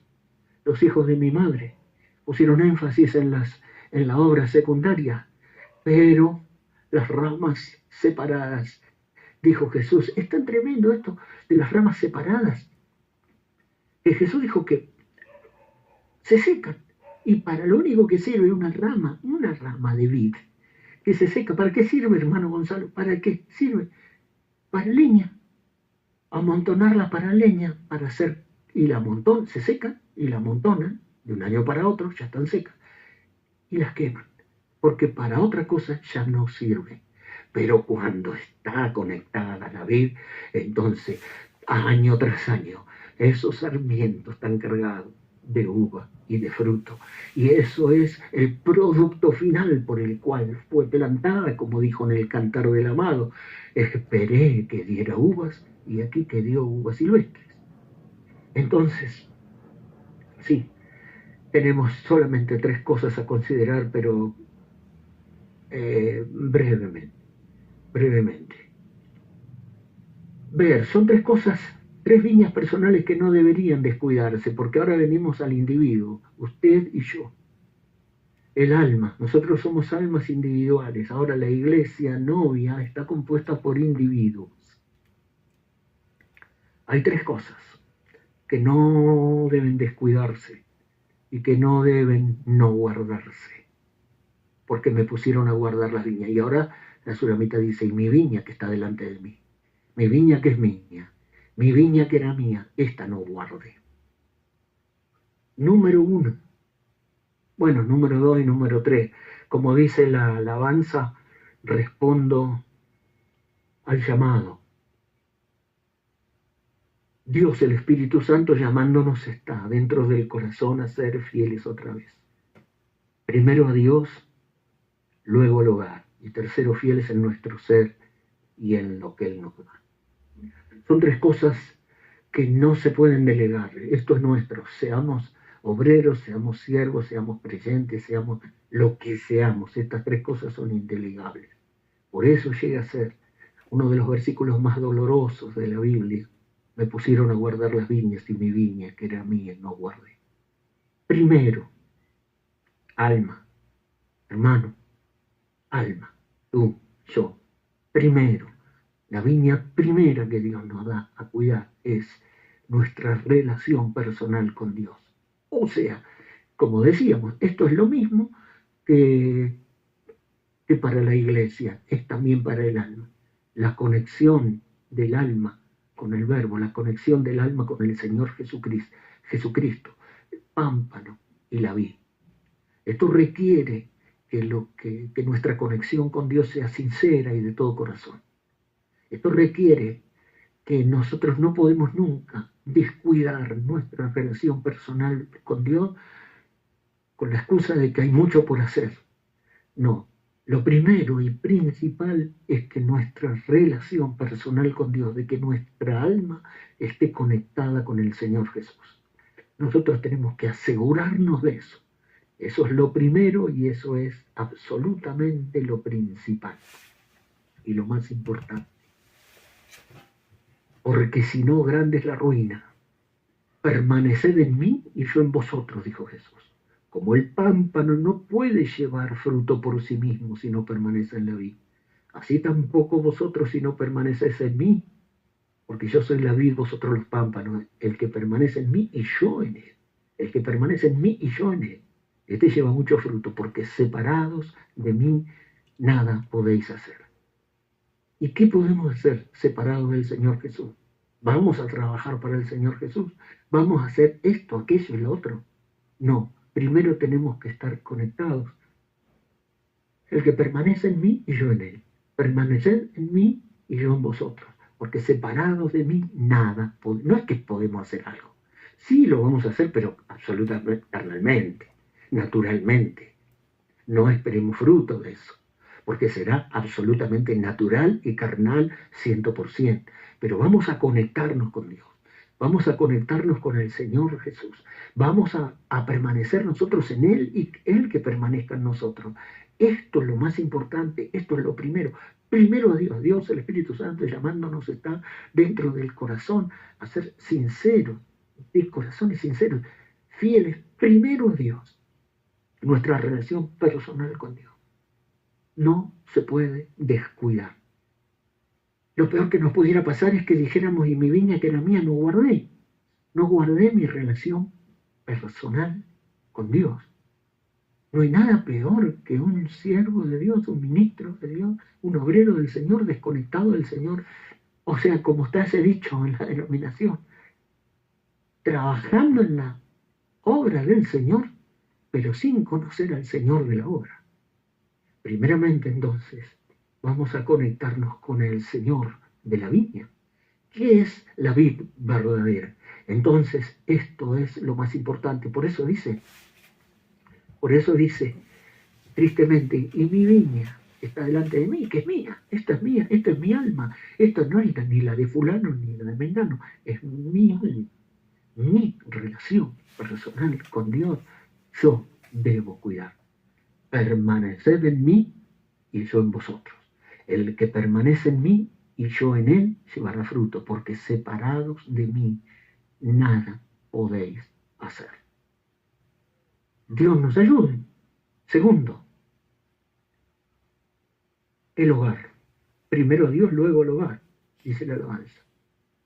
los hijos de mi madre, pusieron énfasis en la obra secundaria, pero las ramas separadas, dijo Jesús, es tan tremendo esto de las ramas separadas, que Jesús dijo que se secan, y para lo único que sirve una rama de vid, que se seca. ¿Para qué sirve, hermano Gonzalo? ¿Para qué sirve? Para leña, amontonarla para leña, para hacer, y la amontonan, se secan y la amontonan, de un año para otro ya están secas, y las queman, porque para otra cosa ya no sirve. Pero cuando está conectada a la vid, entonces, año tras año, esos sarmientos están cargados de uva y de fruto, y eso es el producto final por el cual fue plantada, como dijo en el Cantar del Amado: esperé que diera uvas, y aquí que dio uvas silvestres. Entonces, sí, tenemos solamente 3 cosas a considerar, pero brevemente. Son 3 cosas, 3 viñas personales que no deberían descuidarse, porque ahora venimos al individuo, usted y yo. El alma, nosotros somos almas individuales, ahora la iglesia novia está compuesta por individuos. Hay 3 cosas que no deben descuidarse y que no deben no guardarse, porque me pusieron a guardar las viñas. Y ahora la Sulamita dice, y mi viña que está delante de mí, mi viña que es mía, mi viña que era mía, esta no guarde. Número 1. Bueno, número 2 y número 3. Como dice la alabanza, respondo al llamado. Dios, el Espíritu Santo, llamándonos está dentro del corazón a ser fieles otra vez. Primero a Dios, luego al hogar, y tercero fieles en nuestro ser y en lo que Él nos da. Son 3 cosas que no se pueden delegar. Esto es nuestro. Seamos obreros, seamos siervos, seamos creyentes, seamos lo que seamos. Estas 3 cosas son indelegables. Por eso llega a ser uno de los versículos más dolorosos de la Biblia. Me pusieron a guardar las viñas, y mi viña, que era mía, no guardé. Primero, alma, hermano, alma, tú, yo. Primero, la viña primera que Dios nos da a cuidar es nuestra relación personal con Dios. O sea, como decíamos, esto es lo mismo que para la iglesia, es también para el alma. La conexión del alma con el Verbo, la conexión del alma con el Señor Jesucristo, el pámpano y la vid. Esto requiere que nuestra conexión con Dios sea sincera y de todo corazón. Esto requiere que nosotros no podemos nunca descuidar nuestra relación personal con Dios con la excusa de que hay mucho por hacer. No, lo primero y principal es que nuestra relación personal con Dios, de que nuestra alma esté conectada con el Señor Jesús. Nosotros tenemos que asegurarnos de eso. Eso es lo primero y eso es absolutamente lo principal y lo más importante. Porque si no, grande es la ruina. Permaneced en mí y yo en vosotros, dijo Jesús. Como el pámpano no puede llevar fruto por sí mismo si no permanece en la vid, así tampoco vosotros si no permanecéis en mí, porque yo soy la vid, vosotros los pámpanos, el que permanece en mí y yo en él. El que permanece en mí y yo en él. Este lleva mucho fruto, porque separados de mí nada podéis hacer. ¿Y qué podemos hacer separados del Señor Jesús? ¿Vamos a trabajar para el Señor Jesús? ¿Vamos a hacer esto, aquello y lo otro? No, primero tenemos que estar conectados. El que permanece en mí y yo en él. Permaneced en mí y yo en vosotros. Porque separados de mí nada. No es que podemos hacer algo. Sí lo vamos a hacer, pero absolutamente carnalmente, naturalmente. No esperemos fruto de eso, porque será absolutamente natural y carnal 100%. Pero vamos a conectarnos con Dios. Vamos a conectarnos con el Señor Jesús. Vamos a permanecer nosotros en Él y Él que permanezca en nosotros. Esto es lo más importante, esto es lo primero. Primero a Dios, Dios, el Espíritu Santo llamándonos está dentro del corazón a ser sinceros, de corazones sinceros, fieles. Primero a Dios, nuestra relación personal con Dios. No se puede descuidar. Lo peor que nos pudiera pasar es que dijéramos, y mi viña que era mía no guardé mi relación personal con Dios. No hay nada peor que un siervo de Dios, un ministro de Dios, un obrero del Señor desconectado del Señor. O sea, como está ese dicho en la denominación, trabajando en la obra del Señor, pero sin conocer al Señor de la obra. Primeramente, entonces, vamos a conectarnos con el Señor de la viña. ¿Qué es la vid verdadera? Entonces, esto es lo más importante. Por eso dice, tristemente, y mi viña está delante de mí, que es mía, esta es mi alma, esta no es ni la de fulano ni la de mengano, es mi alma, mi relación personal con Dios, yo debo cuidar. Permaneced en mí y yo en vosotros. El que permanece en mí y yo en él llevará fruto, porque separados de mí nada podéis hacer. Dios nos ayude. Segundo, el hogar. Primero Dios, luego el hogar, dice la alabanza.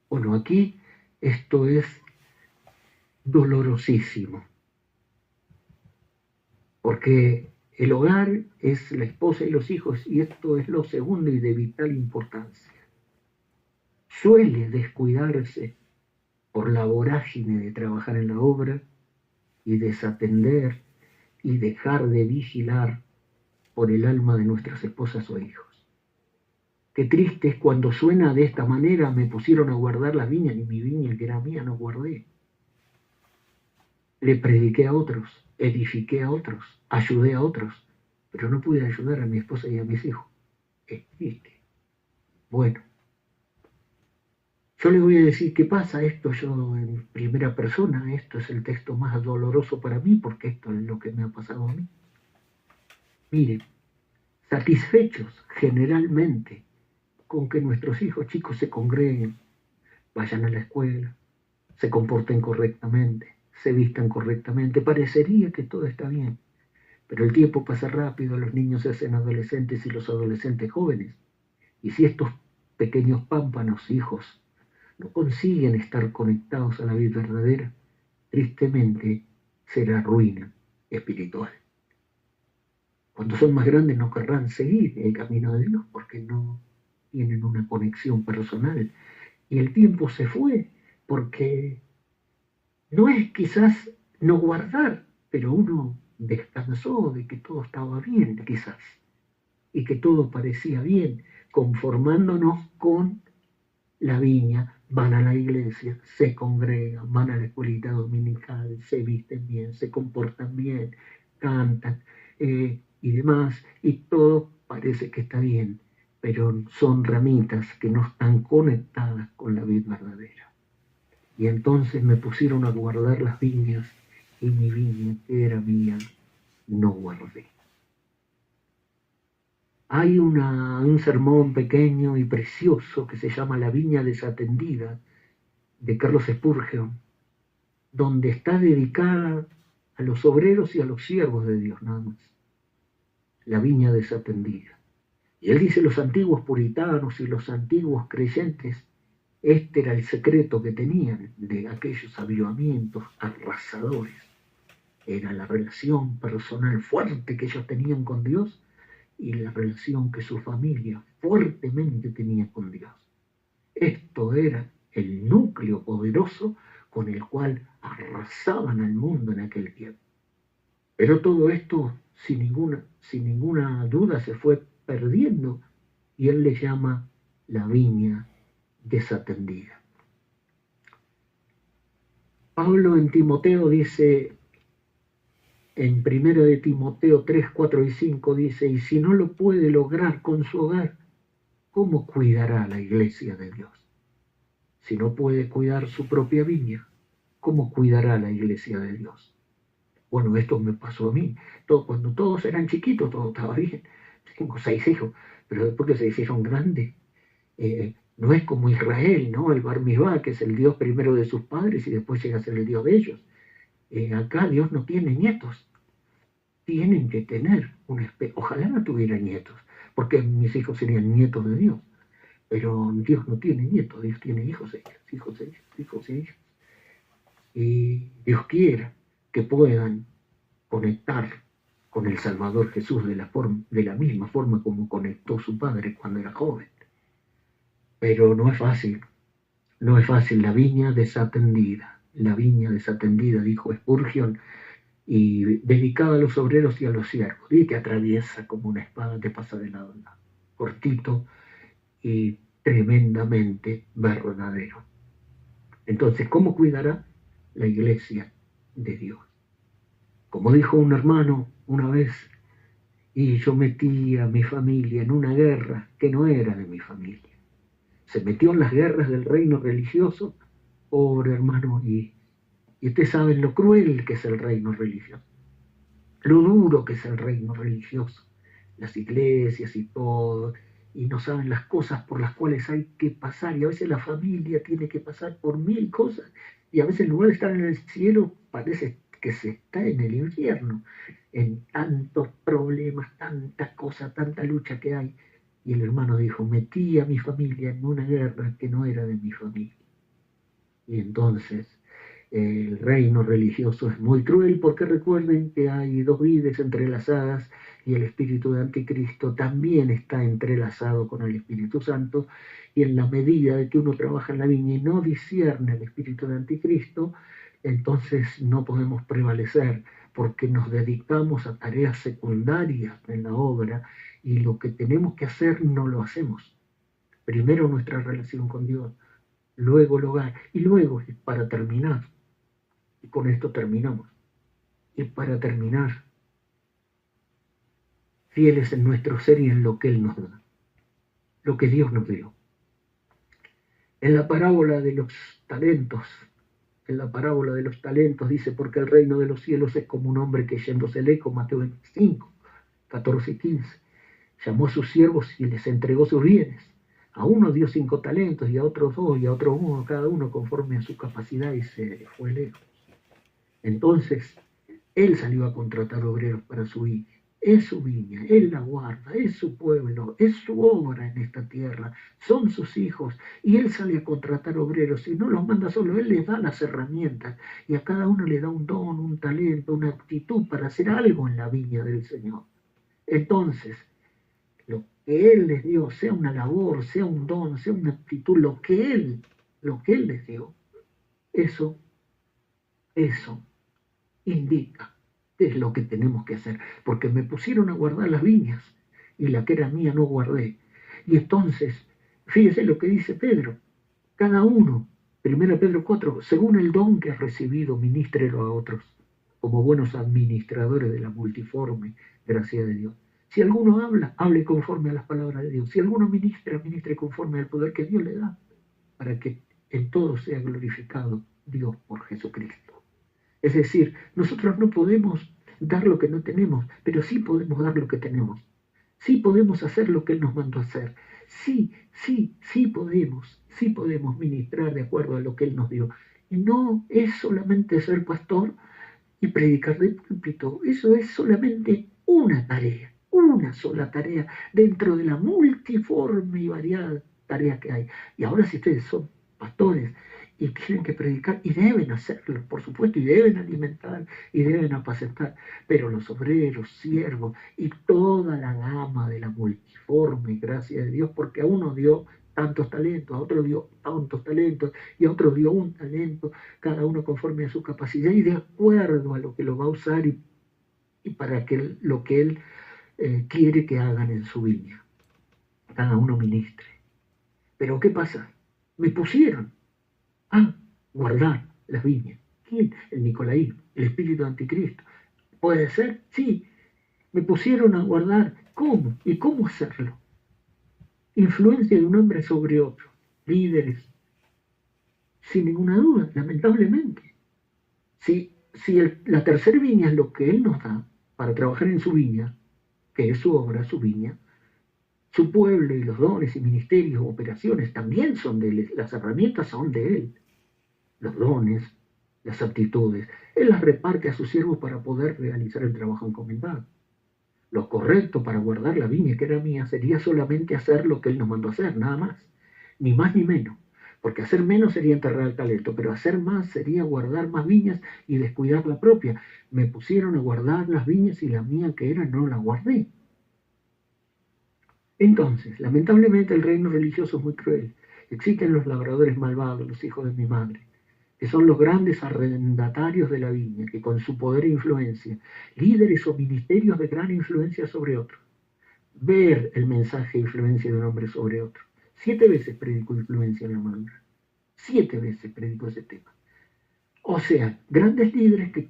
Bueno, aquí esto es dolorosísimo, porque el hogar es la esposa y los hijos, y esto es lo segundo y de vital importancia. Suele descuidarse por la vorágine de trabajar en la obra y desatender y dejar de vigilar por el alma de nuestras esposas o hijos. Qué triste es cuando suena de esta manera: me pusieron a guardar las viñas y mi viña que era mía no guardé. Le prediqué a otros, edifiqué a otros, ayudé a otros, pero no pude ayudar a mi esposa y a mis hijos. Es triste. Bueno, yo les voy a decir qué pasa esto yo en primera persona. Esto es el texto más doloroso para mí, porque esto es lo que me ha pasado a mí. Miren, satisfechos generalmente con que nuestros hijos chicos se congreguen, vayan a la escuela, se comporten correctamente, se vistan correctamente, parecería que todo está bien, pero el tiempo pasa rápido, los niños se hacen adolescentes y los adolescentes jóvenes, y si estos pequeños pámpanos, hijos, no consiguen estar conectados a la vida verdadera, tristemente será ruina espiritual. Cuando son más grandes no querrán seguir el camino de Dios porque no tienen una conexión personal. Y el tiempo se fue, porque no es quizás no guardar, pero uno descansó de que todo estaba bien, quizás, y que todo parecía bien, conformándonos con la viña. Van a la iglesia, se congregan, van a la escuelita dominical, se visten bien, se comportan bien, cantan y demás, y todo parece que está bien, pero son ramitas que no están conectadas con la vid verdadera. Y entonces me pusieron a guardar las viñas, y mi viña, que era mía, no guardé. Hay un sermón pequeño y precioso que se llama La viña desatendida, de Carlos Spurgeon, donde está dedicada a los obreros y a los siervos de Dios, nada más. La viña desatendida. Y él dice, los antiguos puritanos y los antiguos creyentes, este era el secreto que tenían de aquellos avivamientos arrasadores. Era la relación personal fuerte que ellos tenían con Dios y la relación que su familia fuertemente tenía con Dios. Esto era el núcleo poderoso con el cual arrasaban al mundo en aquel tiempo. Pero todo esto, sin ninguna duda, se fue perdiendo, y él le llama la viña desatendida. Pablo en Timoteo dice, en 1 de Timoteo 3, 4 y 5, dice, y si no lo puede lograr con su hogar, ¿cómo cuidará la iglesia de Dios? Si no puede cuidar su propia viña, ¿cómo cuidará la iglesia de Dios? Bueno, esto me pasó a mí. Cuando todos eran chiquitos, todo estaba bien. Tengo 6 hijos, pero después que se hicieron grandes, no es como Israel, ¿no? El Bar Mizvá, que es el Dios primero de sus padres y después llega a ser el Dios de ellos. Acá Dios no tiene nietos. Tienen que tener ojalá no tuviera nietos, porque mis hijos serían nietos de Dios. Pero Dios no tiene nietos, Dios tiene hijos e hijas, hijos e hijas, hijos e hijas. Y Dios quiera que puedan conectar con el Salvador Jesús de la misma forma como conectó su padre cuando era joven. Pero no es fácil la viña desatendida, dijo Spurgeon, y dedicada a los obreros y a los siervos, y te atraviesa como una espada, te pasa de lado a lado, cortito y tremendamente verdadero. Entonces, ¿cómo cuidará la iglesia de Dios? Como dijo un hermano una vez, y yo metí a mi familia en una guerra que no era de mi familia. Se metió en las guerras del reino religioso, pobre hermano, y ustedes saben lo cruel que es el reino religioso, lo duro que es el reino religioso, las iglesias y todo, y no saben las cosas por las cuales hay que pasar, y a veces la familia tiene que pasar por 1000 cosas, y a veces en lugar de estar en el cielo parece que se está en el infierno, en tantos problemas, tantas cosas, tanta lucha que hay. Y el hermano dijo, metí a mi familia en una guerra que no era de mi familia. Y entonces el reino religioso es muy cruel, porque recuerden que hay 2 vides entrelazadas y el espíritu de Anticristo también está entrelazado con el Espíritu Santo, y en la medida de que uno trabaja en la viña y no discierne el espíritu de Anticristo, entonces no podemos prevalecer, porque nos dedicamos a tareas secundarias en la obra, y lo que tenemos que hacer no lo hacemos. Primero nuestra relación con Dios, luego el hogar, y luego, para terminar, y con esto terminamos, y para terminar, fieles en nuestro ser y en lo que Él nos da, lo que Dios nos dio. En la parábola de los talentos, dice, porque el reino de los cielos es como un hombre que yéndose lejos, Mateo 25, 14 y 15, llamó a sus siervos y les entregó sus bienes. A uno dio 5 talentos, y a otros 2, y a otros 1, cada uno conforme a su capacidad, y se fue lejos. Entonces, él salió a contratar obreros para su viña. Es su viña, él la guarda, es su pueblo, es su obra en esta tierra, son sus hijos, y él sale a contratar obreros, y no los manda solo, él les da las herramientas, y a cada uno le da un don, un talento, una aptitud para hacer algo en la viña del Señor. Entonces, que Él les dio, sea una labor, sea un don, sea una actitud, lo que Él les dio, eso indica qué es lo que tenemos que hacer, porque me pusieron a guardar las viñas y la que era mía no guardé. Y entonces, fíjese lo que dice Pedro, cada uno, 1 Pedro 4, según el don que has recibido, ministrelo a otros, como buenos administradores de la multiforme gracia de Dios. Si alguno habla, hable conforme a las palabras de Dios. Si alguno ministra, ministre conforme al poder que Dios le da, para que en todo sea glorificado Dios por Jesucristo. Es decir, nosotros no podemos dar lo que no tenemos, pero sí podemos dar lo que tenemos. Sí podemos hacer lo que Él nos mandó a hacer. Sí podemos ministrar de acuerdo a lo que Él nos dio. Y no es solamente ser pastor y predicar de púlpito. Eso es solamente una tarea, una sola tarea dentro de la multiforme y variada tarea que hay. Y ahora si ustedes son pastores y tienen que predicar, y deben hacerlo, por supuesto, y deben alimentar, y deben apacentar, pero los obreros, siervos, y toda la gama de la multiforme gracia de Dios, porque a uno dio tantos talentos, a otro dio tantos talentos, y a otro dio un talento, cada uno conforme a su capacidad, y de acuerdo a lo que lo va a usar, y para que lo que Él quiere que hagan en su viña. Cada uno ministre. Pero ¿qué pasa? Me pusieron a guardar las viñas. ¿Quién? El nicolaísmo, el espíritu anticristo. ¿Puede ser? Sí. Me pusieron a guardar. ¿Cómo? ¿Y cómo hacerlo? Influencia de un hombre sobre otro. Líderes. Sin ninguna duda, lamentablemente. Si la tercera viña es lo que Él nos da para trabajar en su viña, que es su obra, su viña, su pueblo y los dones y ministerios, operaciones también son de Él, las herramientas son de Él, los dones, las aptitudes. Él las reparte a sus siervos para poder realizar el trabajo encomendado. Lo correcto para guardar la viña que era mía sería solamente hacer lo que Él nos mandó a hacer, nada más, ni más ni menos. Porque hacer menos sería enterrar el talento, pero hacer más sería guardar más viñas y descuidar la propia. Me pusieron a guardar las viñas y la mía que era no la guardé. Entonces, lamentablemente el reino religioso es muy cruel. Existen los labradores malvados, los hijos de mi madre, que son los grandes arrendatarios de la viña, que con su poder e influencia, líderes o ministerios de gran influencia sobre otros. Ver el mensaje e influencia de un hombre sobre otro. 7 veces predicó influencia en la mano. 7 veces predicó ese tema. O sea, grandes líderes que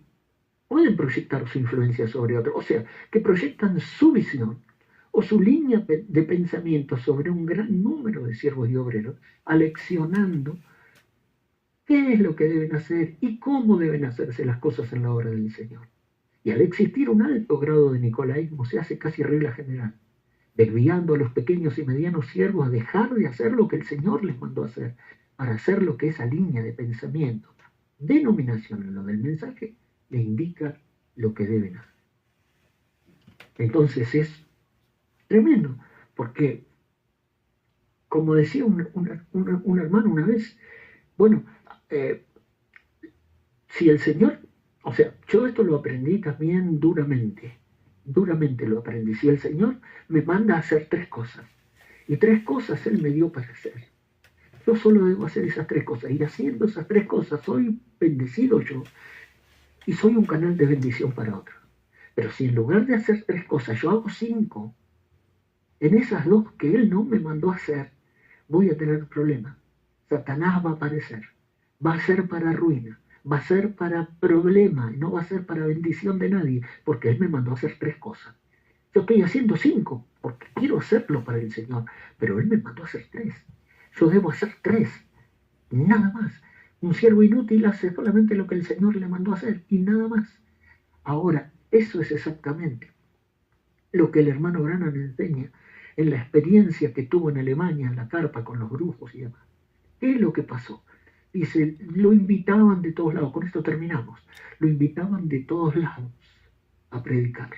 pueden proyectar su influencia sobre otros. O sea, que proyectan su visión o su línea de pensamiento sobre un gran número de siervos y obreros, aleccionando qué es lo que deben hacer y cómo deben hacerse las cosas en la obra del Señor. Y al existir un alto grado de nicolaísmo, se hace casi regla general, desviando a los pequeños y medianos siervos a dejar de hacer lo que el Señor les mandó hacer, para hacer lo que esa línea de pensamiento, denominación en lo del mensaje, le indica lo que deben hacer. Entonces es tremendo, porque, como decía un hermano una vez, bueno, si el Señor, o sea, yo esto lo aprendí también duramente lo aprendí. Si el Señor me manda a hacer 3 cosas, y 3 cosas Él me dio para hacer, yo solo debo hacer esas 3 cosas, y haciendo esas 3 cosas soy bendecido yo, y soy un canal de bendición para otros. Pero si en lugar de hacer 3 cosas yo hago 5, en esas 2 que Él no me mandó a hacer, voy a tener problemas. Satanás va a aparecer, va a ser para ruina, va a ser para problema, no va a ser para bendición de nadie, porque Él me mandó a hacer 3 cosas. Yo estoy haciendo 5, porque quiero hacerlo para el Señor, pero Él me mandó a hacer 3. Yo debo hacer 3, nada más. Un siervo inútil hace solamente lo que el Señor le mandó a hacer, y nada más. Ahora, eso es exactamente lo que el hermano Branham enseña en la experiencia que tuvo en Alemania, en la carpa con los brujos y demás. ¿Qué es lo que pasó? Dice, lo invitaban de todos lados, con esto terminamos, lo invitaban de todos lados a predicar,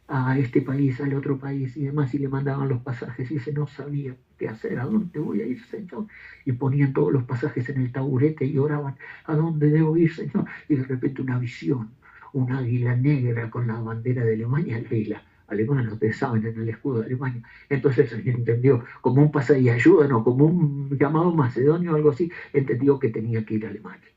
a este país, al otro país y demás, y le mandaban los pasajes, y dice, no sabía qué hacer, ¿a dónde voy a ir, Señor? Y ponían todos los pasajes en el taburete y oraban, ¿a dónde debo ir, Señor? Y de repente una visión, un águila negra con la bandera de Alemania, alemán, ustedes saben, en el escudo de Alemania. Entonces entendió como un pasa y ayuda, no, como un llamado macedonio o algo así, entendió que tenía que ir a Alemania.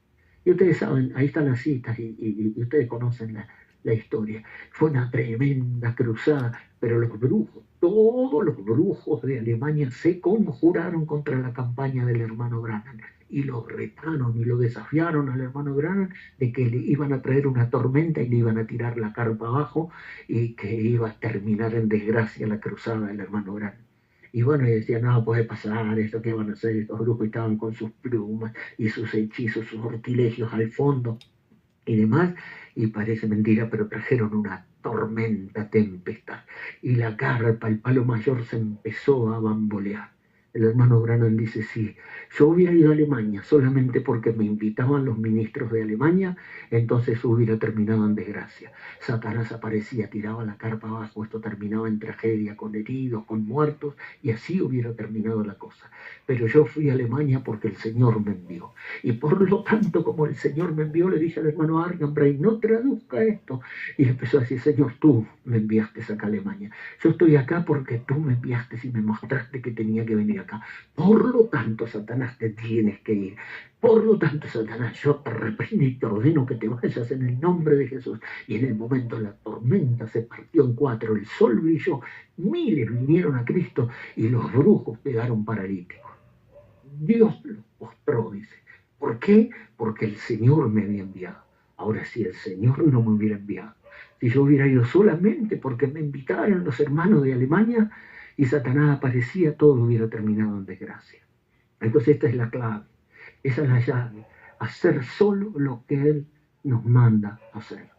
Y ustedes saben, ahí están las citas y ustedes conocen la historia. Fue una tremenda cruzada, pero los brujos, todos los brujos de Alemania se conjuraron contra la campaña del hermano Branham y lo retaron y lo desafiaron al hermano Branham de que le iban a traer una tormenta y le iban a tirar la carpa abajo y que iba a terminar en desgracia la cruzada del hermano Branham. Y bueno, y decían, no, puede pasar, esto que van a hacer, estos brujos estaban con sus plumas y sus hechizos, sus sortilegios al fondo y demás, y parece mentira, pero trajeron una tormenta, tempestad, y la carpa, el palo mayor se empezó a bambolear. El hermano Branham dice, sí, yo hubiera ido a Alemania solamente porque me invitaban los ministros de Alemania, entonces hubiera terminado en desgracia. Satanás aparecía, tiraba la carpa abajo, esto terminaba en tragedia, con heridos, con muertos, y así hubiera terminado la cosa. Pero yo fui a Alemania porque el Señor me envió. Y por lo tanto, como el Señor me envió, le dije al hermano Argenbray, no traduzca esto. Y empezó a decir, Señor, tú me enviaste acá a Alemania. Yo estoy acá porque tú me enviaste y me mostraste que tenía que venir acá. Por lo tanto, Satanás, te tienes que ir. Por lo tanto, Satanás, yo te reprendo y te ordeno que te vayas en el nombre de Jesús. Y en el momento la tormenta se partió en cuatro, el sol brilló, miles vinieron a Cristo y los brujos quedaron paralíticos. Dios los postró, dice. ¿Por qué? Porque el Señor me había enviado. Ahora, si el Señor no me hubiera enviado, si yo hubiera ido solamente porque me invitaron los hermanos de Alemania y Satanás aparecía, todo hubiera terminado en desgracia. Entonces esta es la clave, esa es la llave, hacer solo lo que Él nos manda hacer.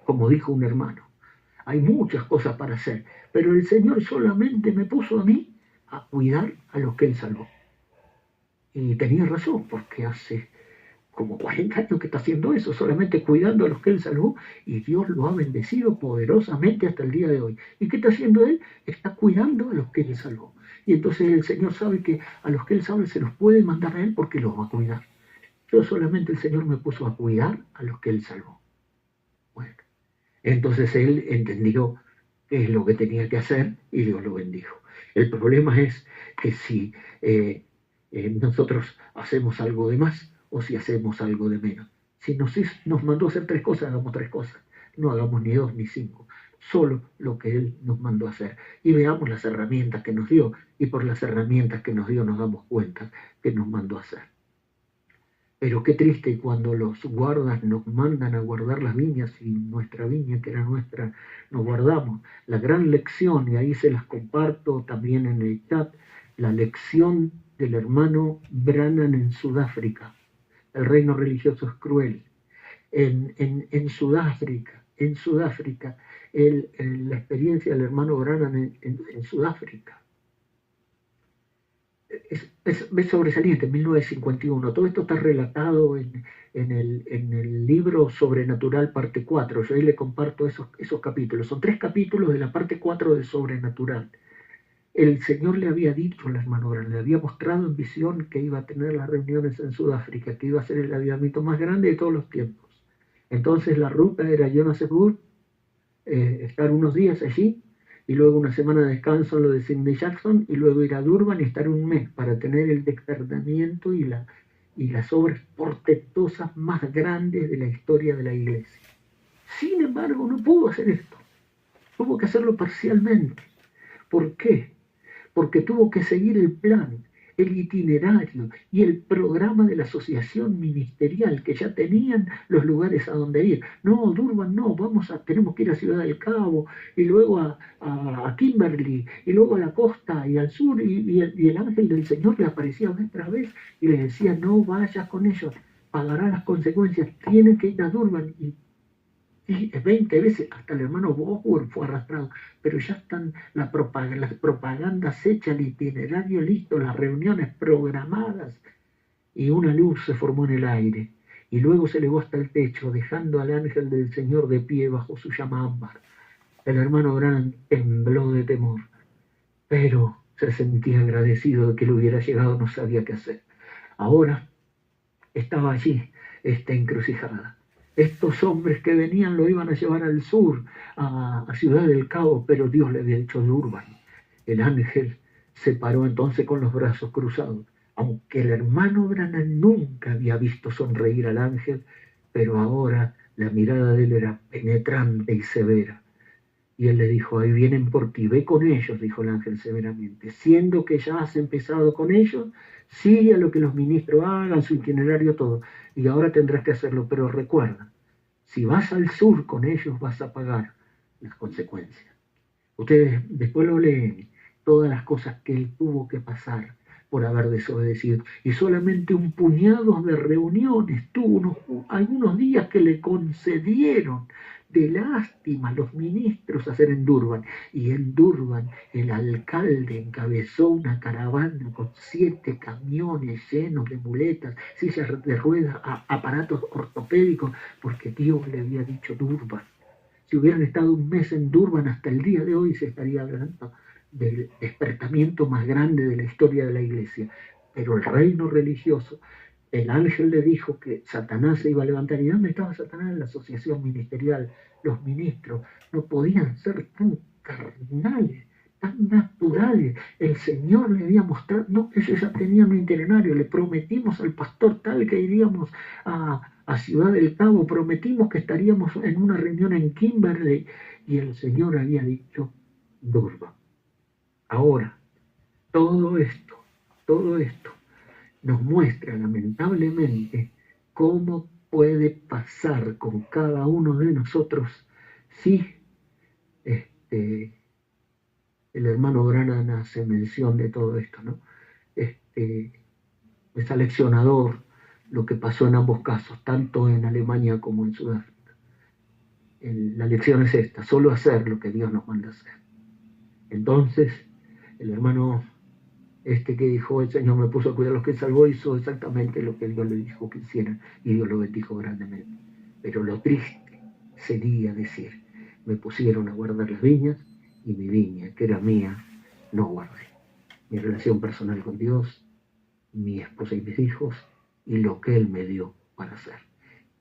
Como dijo un hermano, hay muchas cosas para hacer, pero el Señor solamente me puso a mí a cuidar a los que Él salvó. Y tenía razón, porque hace como 40 años que está haciendo eso, solamente cuidando a los que Él salvó, y Dios lo ha bendecido poderosamente hasta el día de hoy. ¿Y qué está haciendo Él? Está cuidando a los que Él salvó. Y entonces el Señor sabe que a los que Él salva se los puede mandar a Él porque los va a cuidar. Yo solamente el Señor me puso a cuidar a los que Él salvó. Bueno, entonces Él entendió qué es lo que tenía que hacer y Dios lo bendijo. El problema es que si nosotros hacemos algo de más, o si hacemos algo de menos. Si nos mandó a hacer 3 cosas, hagamos 3 cosas. No hagamos ni 2 ni 5. Solo lo que Él nos mandó a hacer. Y veamos las herramientas que nos dio. Y por las herramientas que nos dio nos damos cuenta que nos mandó a hacer. Pero qué triste cuando los guardas nos mandan a guardar las viñas y nuestra viña, que era nuestra, nos guardamos. La gran lección, y ahí se las comparto también en el chat, la lección del hermano Branham en Sudáfrica. El reino religioso es cruel. En Sudáfrica, la experiencia del hermano Branham en Sudáfrica es sobresaliente, en 1951. Todo esto está relatado en el libro Sobrenatural, parte 4. Yo ahí le comparto esos capítulos. Son 3 capítulos de la parte 4 de Sobrenatural. El Señor le había dicho al hermano Branham, le había mostrado en visión que iba a tener las reuniones en Sudáfrica, que iba a ser el avivamiento más grande de todos los tiempos. Entonces la ruta era Johannesburg, estar unos días allí, y luego una semana de descanso en lo de Sydney Jackson, y luego ir a Durban y estar un mes para tener el despertamiento y las obras portentosas más grandes de la historia de la iglesia. Sin embargo, no pudo hacer esto. Tuvo que hacerlo parcialmente. ¿Por qué? Porque tuvo que seguir el plan, el itinerario y el programa de la asociación ministerial, que ya tenían los lugares a donde ir. No, Durban no, tenemos que ir a Ciudad del Cabo, y luego a Kimberley, y luego a la costa y al sur, y el ángel del Señor le aparecía vez tras vez y le decía, no vayas con ellos, pagará las consecuencias, tienen que ir a Durban. Y 20 veces, hasta el hermano Bosworth fue arrastrado, pero ya están las propagandas hechas, el itinerario listo, las reuniones programadas, y una luz se formó en el aire, y luego se elevó hasta el techo, dejando al ángel del Señor de pie bajo su llama ámbar. El hermano Branham tembló de temor, pero se sentía agradecido de que le hubiera llegado, no sabía qué hacer. Ahora estaba allí, esta encrucijada. Estos hombres que venían lo iban a llevar al sur, a Ciudad del Cabo, pero Dios le había dicho Durban. El ángel se paró entonces con los brazos cruzados. Aunque el hermano Branham nunca había visto sonreír al ángel, pero ahora la mirada de él era penetrante y severa. Y él le dijo, ahí vienen por ti, ve con ellos, dijo el ángel severamente. Siendo que ya has empezado con ellos, sigue a lo que los ministros hagan, su itinerario, todo. Y ahora tendrás que hacerlo, pero recuerda, si vas al sur con ellos vas a pagar las consecuencias. Ustedes después lo leen, todas las cosas que él tuvo que pasar por haber desobedecido. Y solamente un puñado de reuniones tuvo, algunos días que le concedieron de lástima a los ministros hacer en Durban. Y en Durban el alcalde encabezó una caravana con 7 camiones llenos de muletas, sillas de ruedas, aparatos ortopédicos, porque Dios le había dicho Durban. Si hubieran estado un mes en Durban, hasta el día de hoy se estaría hablando del despertamiento más grande de la historia de la iglesia. Pero el reino religioso, el ángel le dijo que Satanás se iba a levantar. ¿Y dónde estaba Satanás? En la asociación ministerial. Los ministros no podían ser tan carnales, tan naturales. El Señor le había mostrado, no, ellos ya tenían un itinerario, le prometimos al pastor tal que iríamos a Ciudad del Cabo, prometimos que estaríamos en una reunión en Kimberley, y el Señor había dicho Durban. Ahora, todo esto nos muestra lamentablemente cómo puede pasar con cada uno de nosotros si el hermano Branham hace mención de todo esto, ¿no? Es aleccionador lo que pasó en ambos casos, tanto en Alemania como en Sudáfrica. La lección es esta, solo hacer lo que Dios nos manda hacer. Entonces, el hermano que dijo, el Señor me puso a cuidar a los que salvó, hizo exactamente lo que Dios le dijo que hiciera, y Dios lo bendijo grandemente. Pero lo triste sería decir, me pusieron a guardar las viñas, y mi viña, que era mía, no guardé. Mi relación personal con Dios, mi esposa y mis hijos, y lo que Él me dio para hacer.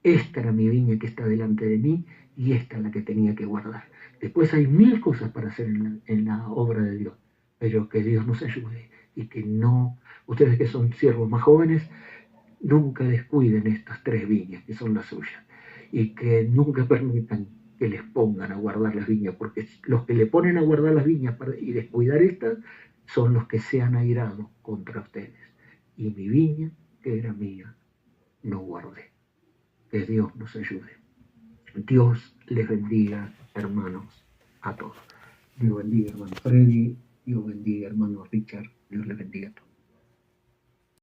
Esta era mi viña que está delante de mí, y esta es la que tenía que guardar. Después hay 1000 cosas para hacer en la obra de Dios, pero que Dios nos ayude, y que no, ustedes que son siervos más jóvenes, nunca descuiden estas 3 viñas que son las suyas, y que nunca permitan que les pongan a guardar las viñas, porque los que le ponen a guardar las viñas y descuidar estas, son los que se han airado contra ustedes. Y mi viña, que era mía, no guardé. Que Dios nos ayude. Dios les bendiga, hermanos, a todos. Dios bendiga, hermano Freddy. Dios bendiga, hermano Richard. Dios les bendiga a todos.